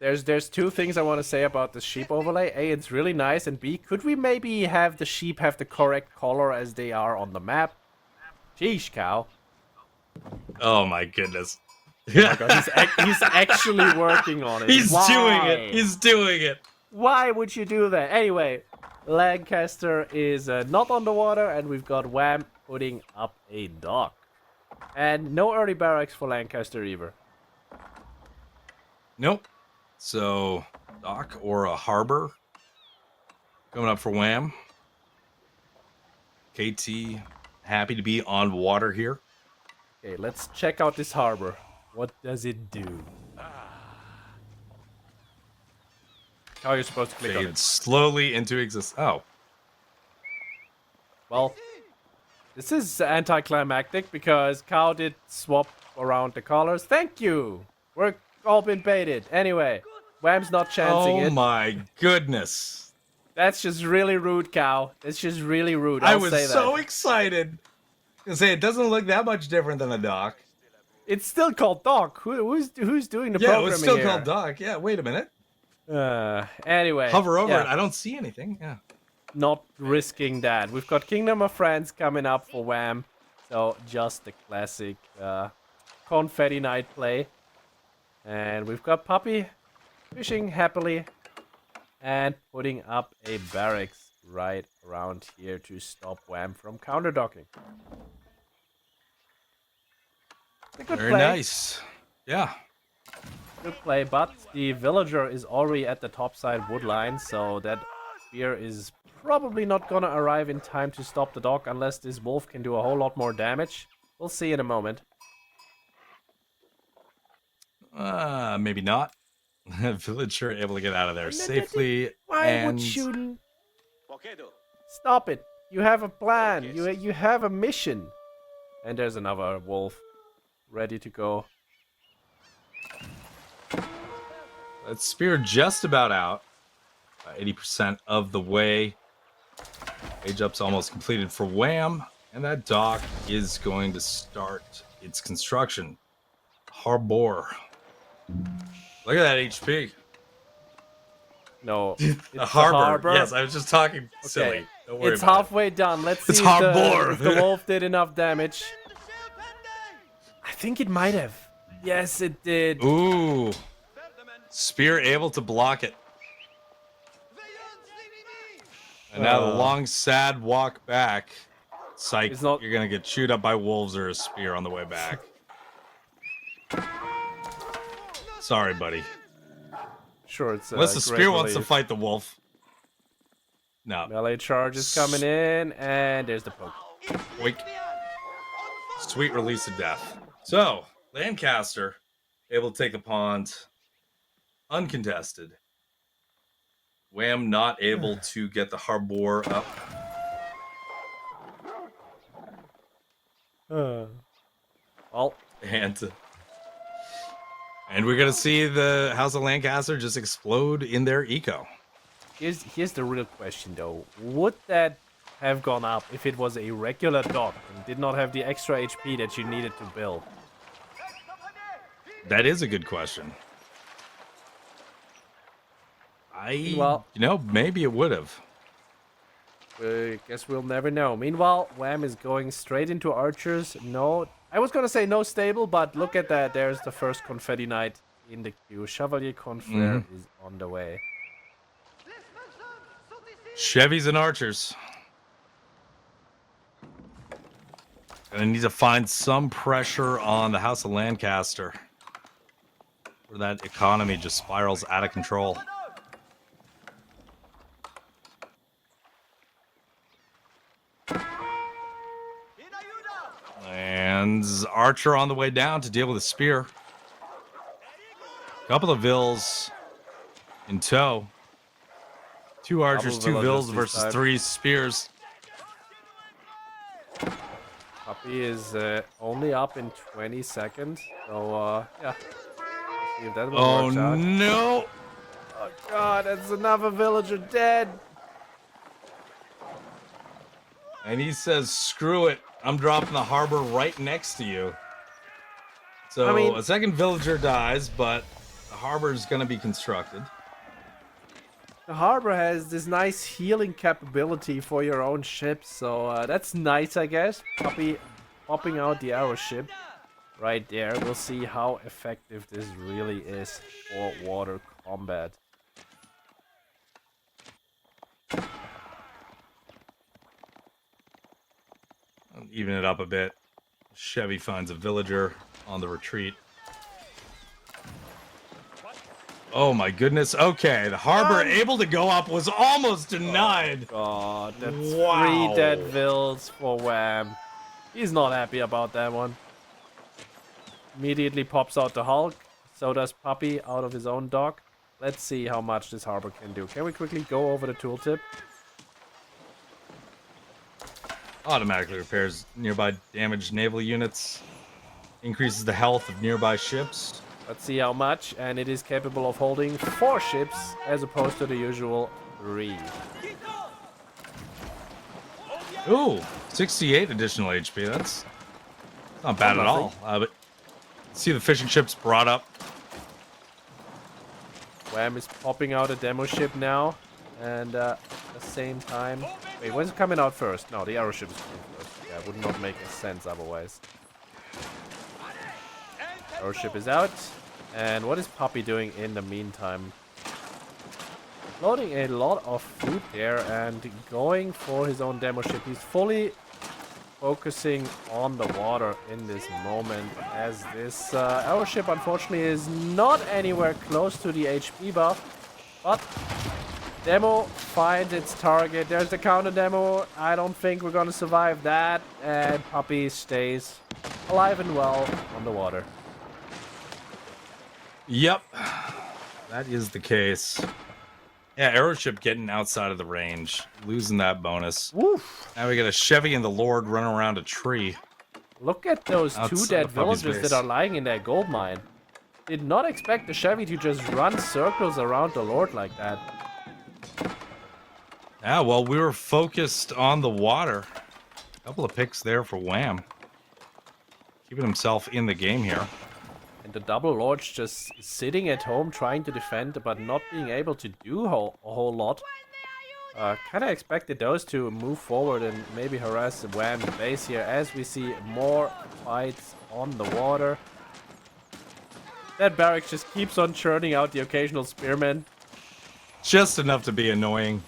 There's two things I want to say about the sheep overlay. A, it's really nice, and B, could we maybe have the sheep have the correct color as they are on the map? Sheesh, cow. Oh my goodness. Oh my God, he's actually working on it. He's doing it. He's doing it. Why would you do that? Anyway, Lancaster is not on the water, and we've got Wam putting up a dock. And no early barracks for Lancaster either. Nope. So, dock or a harbor coming up for Wam. KT, happy to be on water here. Okay, let's check out this harbor. What does it do? How are you supposed to click on it? Slowly into existence. Oh. Well, this is anticlimactic because Cow did swap around the colors. Thank you! We're all been baited. Anyway, Wham's not chancing it. Oh my goodness. That's just really rude, Cow. That's just really rude. I was so excited. I say it doesn't look that much different than a dock. It's still called dock. Who's doing the programming Yeah, it's still here? called dock. Yeah, wait a minute. Anyway. Hover over it. I don't see anything. Yeah. Not risking that. We've got Kingdom of France coming up for Wam. So just the classic confetti night play. And we've got Puppy fishing happily and putting up a barracks right around here to stop Wam from counter-docking. Very nice. Yeah. Good play, but the villager is already at the topside wood line, so that spear is probably not gonna arrive in time to stop the dock unless this wolf can do a whole lot more damage. We'll see in a moment. Maybe not. Villager able to get out of there safely. Why would you... Stop it. You have a plan. You have a mission. And there's another wolf ready to go. That spear just about out. 80% of the way. Page up's almost completed for Wam. And that dock is going to start its construction. Harbor. Look at that HP. No, it's the harbor. Yes, I was just talking silly. Okay. Don't worry it's about halfway done. Let's see if the wolf did enough damage. I think it might have. Yes, it did. Ooh. Spear able to block it. And now the long, sad walk back. Psych, you're going to get chewed up by wolves or a spear on the way back. Sorry, buddy. Sure, it's unless the spear wants to fight the wolf. No. Melee charge is coming in, and there's the poke. Oink. Sweet release of death. So, Lancaster able to take the pond uncontested. Wam not able to get the harbor up. Well, and we're gonna see the House of Lancaster just explode in their eco. Here's the real question though: would that have gone up if it was a regular dock and did not have the extra HP that you needed to build? That is a good question. Maybe it would have. guess we'll never know. Meanwhile, Wham is going straight into archers. No, I was gonna say no stable, but look at that. There's the first confetti knight in the queue. Chevalier Confrere is on the way. Chevys and archers. Gonna need to find some pressure on the House of Lancaster, where that economy just spirals out of control. And archer on the way down to deal with a spear. Couple of vills in tow. 2 archers, 2 vills versus 3 spears. Puppy is only up in 20 seconds, so yeah. Let's see if that one works out. No! Oh god, that's another villager dead. And he says, screw it. I'm dropping the harbor right next to you. So I mean, a second villager dies, but the harbor is going to be constructed. the harbor has this nice healing capability for your own ship, so that's nice, I guess. Puppy popping out the arrow ship right there. We'll see how effective this really is for water combat. I'll even it up a bit. Chevy finds a villager on the retreat. Oh my goodness. Okay, the harbor able to go up was almost denied. God, that's Wow. 3 dead vills for Wham. He's not happy about that one. Immediately pops out the Hulk. So does Puppy out of his own dock. Let's see how much this harbor can do. Can we quickly go over the tooltip? Automatically repairs nearby damaged naval units. Increases the health of nearby ships. Let's see how much. And it is capable of holding 4 ships as opposed to the usual 3. Ooh, 68 additional HP. That's not bad at all. But see the fishing ships brought up. Wham is popping out a demo ship now. And at the same time... Wait, when's it coming out first? No, the arrow ship is coming first. Yeah, it would not make sense otherwise. Arrow ship is out. And what is Puppy doing in the meantime? Loading a lot of food there and going for his own demo ship. He's fully focusing on the water in this moment, as this arrow ship unfortunately is not anywhere close to the HP buff. But demo finds its target. There's the counter demo. I don't think we're gonna survive that. And Puppy stays alive and well on the water. Yep, that is the case. Yeah, aeroship getting outside of the range, losing that bonus. Woof. Now we got a Chevy and the Lord running around a tree. Look at those 2 Outside dead of Puppy's villagers base. that are lying in that gold mine. Did not expect the Chevy to just run circles around the Lord like that. Yeah, well, we were focused on the water. A couple of picks there for Wham. Keeping himself in the game here. And the double lords just sitting at home trying to defend, but not being able to do a whole lot. Kind of expected those to move forward and maybe harass the Wham base here, as we see more fights on the water. That barracks just keeps on churning out the occasional spearmen. Just enough to be annoying.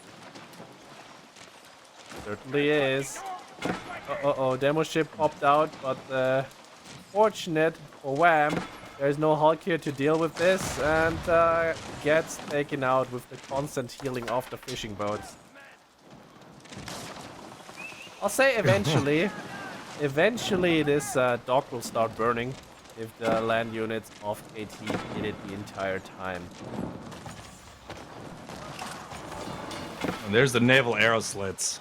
Certainly is. Uh-oh, demo ship popped out, but fortunate for Wham, there's no Hulk here to deal with this, and gets taken out with the constant healing of the fishing boats. I'll say eventually, this dock will start burning if the land units of KT hit it the entire time. And there's the naval arrow slits.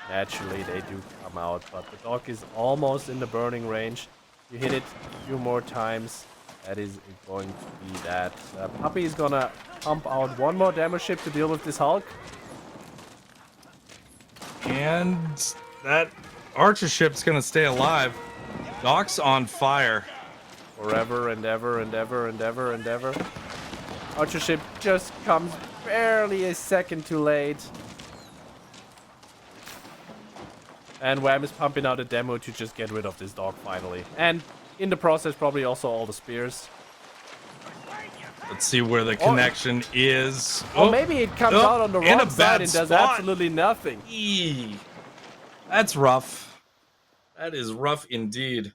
Naturally, they do come out, but the dock is almost in the burning range. You hit it a few more times, that is going to be that. Puppy is gonna pump out 1 more demo ship to deal with this Hulk. And that archer ship's gonna stay alive. Dock's on fire. Forever and ever and ever and ever and ever. Archer ship just comes barely a second too late. And Wham is pumping out a demo to just get rid of this dog finally. And in the process, probably also all the spears. Let's see where the connection is. Or maybe it comes out on the wrong side and does absolutely nothing. That's rough. That is rough indeed.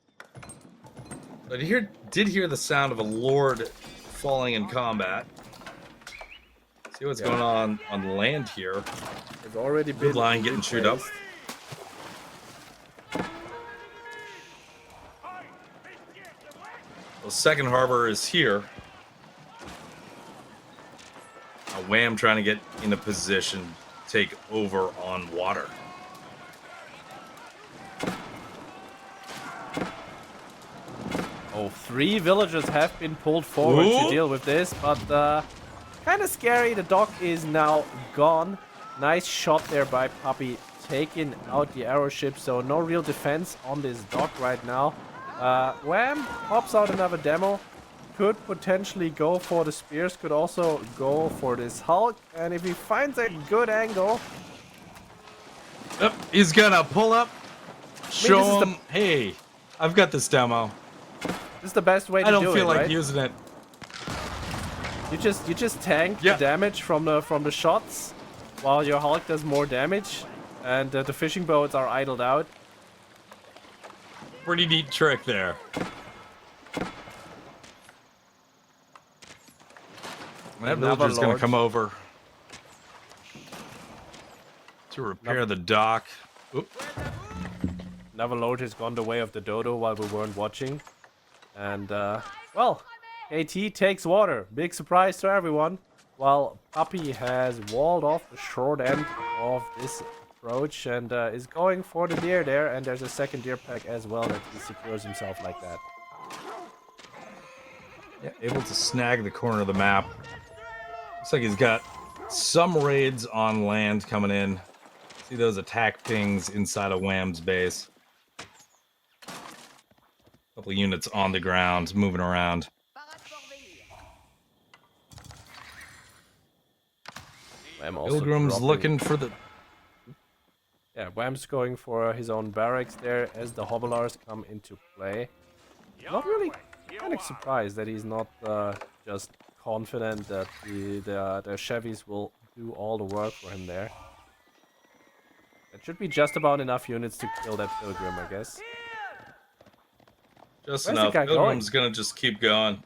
But I did hear the sound of a lord falling in combat. See what's going on land here. There's already been line getting chewed up. The second harbor is here. Wham trying to get in a position to take over on water. Oh, 3 villagers have been pulled forward to deal with this, but kind of scary. The dock is now gone. Nice shot there by Puppy, taking out the arrow ship, so no real defense on this dock right now. Wham pops out another demo. Could potentially go for the spears, could also go for this Hulk, and if he finds a good angle... Yep, he's gonna pull up, show him, hey, I've got this demo. This is the best way to do it, I don't feel like right? using it. You just tank the damage from the shots, while your Hulk does more damage, and the fishing boats are idled out. Pretty neat trick there. That villager's going to come over to repair the dock. Oop. Another lord has gone the way of the dodo while we weren't watching. And, well, KT takes water. Big surprise to everyone. While Puppy has walled off the short end of this approach and is going for the deer there. And there's a second deer pack as well that he secures himself like that. Yeah, able to snag the corner of the map. Looks like he's got some raids on land coming in. See those attack pings inside of Wham's base. Couple of units on the ground, moving around. Pilgrim's looking for the... Yeah, Wham's going for his own barracks there as the Hobblars come into play. Not really kind of surprised that he's not just confident that the Chevys will do all the work for him there. It should be just about enough units to kill that Pilgrim, I guess. Just enough. Pilgrim's gonna just keep going.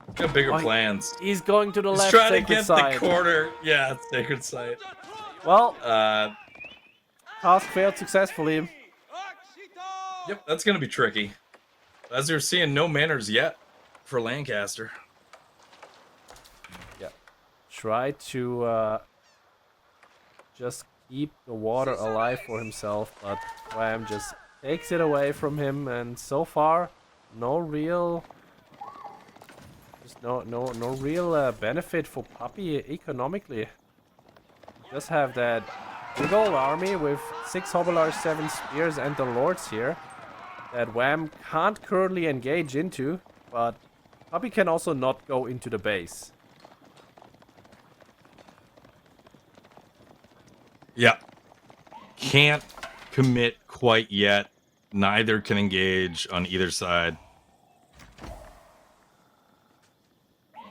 He's got bigger plans. He's going to the left. He's trying to get the corner. Yeah, sacred site. Well, task failed successfully. Yep, that's gonna be tricky. As you're seeing, no manners yet for Lancaster. Yeah. Try to just keep the water alive for himself, but Wham just takes it away from him, and so far, no real benefit for Puppy economically. Just have that big old army with 6 Hobblars, 7 spears, and the lords here that Wham can't currently engage into, but Puppy can also not go into the base. Yeah. Can't commit quite yet. Neither can engage on either side.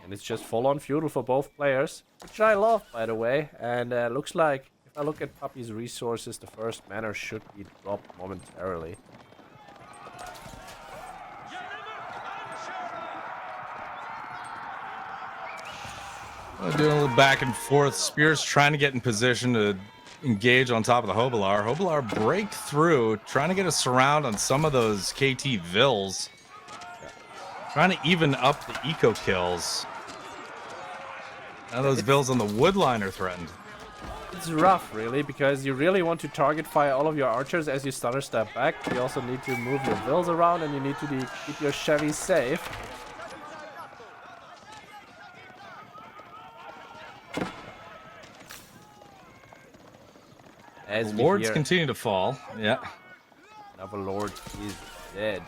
And it's just full-on feudal for both players, which I love, by the way. And looks like, if I look at Puppy's resources, the first manor should be dropped momentarily. Doing a little back and forth. Spears trying to get in position to engage on top of the Hoblar. Hoblar break through, trying to get a surround on some of those KT Vills. Trying to even up the eco kills. Now those Vills on the woodline are threatened. It's rough, really, because you really want to target fire all of your archers as you stutter step back. You also need to move your Vills around, and you need to keep your Chevys safe. As the lords continue to fall. Yeah. Another lord is dead.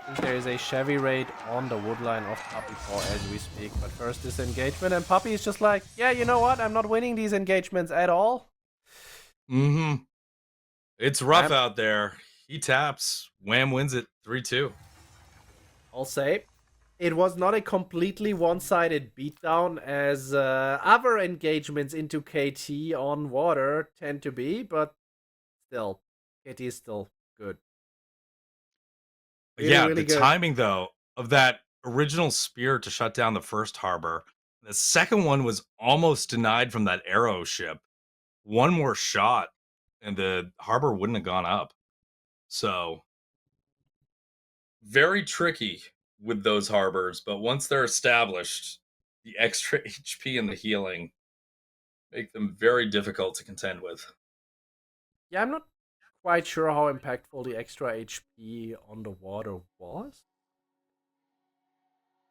think there is a Chevy raid on the woodline of puppypaw as we speak. But first this engagement, and Puppy is just like, yeah, you know what? I'm not winning these engagements at all. Mm-hmm. It's rough out there. He taps. Wham wins it 3-2. I'll say it was not a completely one-sided beatdown as other engagements into KT on water tend to be, but still, KT is still good. Really the good timing, though, of that original spear to shut down the first harbor, the second one was almost denied from that arrow ship. One more shot, and the harbor wouldn't have gone up. So, very tricky with those harbors, but once they're established, the extra HP and the healing make them very difficult to contend with. Yeah, I'm not quite sure how impactful the extra HP on the water was.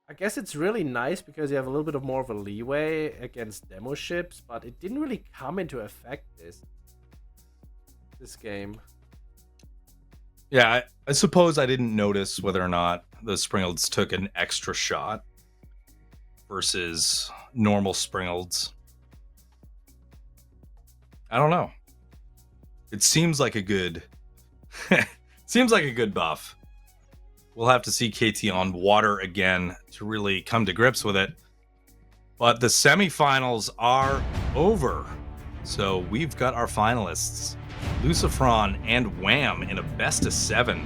I guess it's really nice because you have a little bit of more of a leeway against demo ships, but it didn't really come into effect this game. Yeah, I suppose I didn't notice whether or not the Springalds took an extra shot versus normal Springalds. I don't know. It seems like a good buff. We'll have to see KT on water again to really come to grips with it. But the semifinals are over. So we've got our finalists, Lucifron and Wham in a best of 7.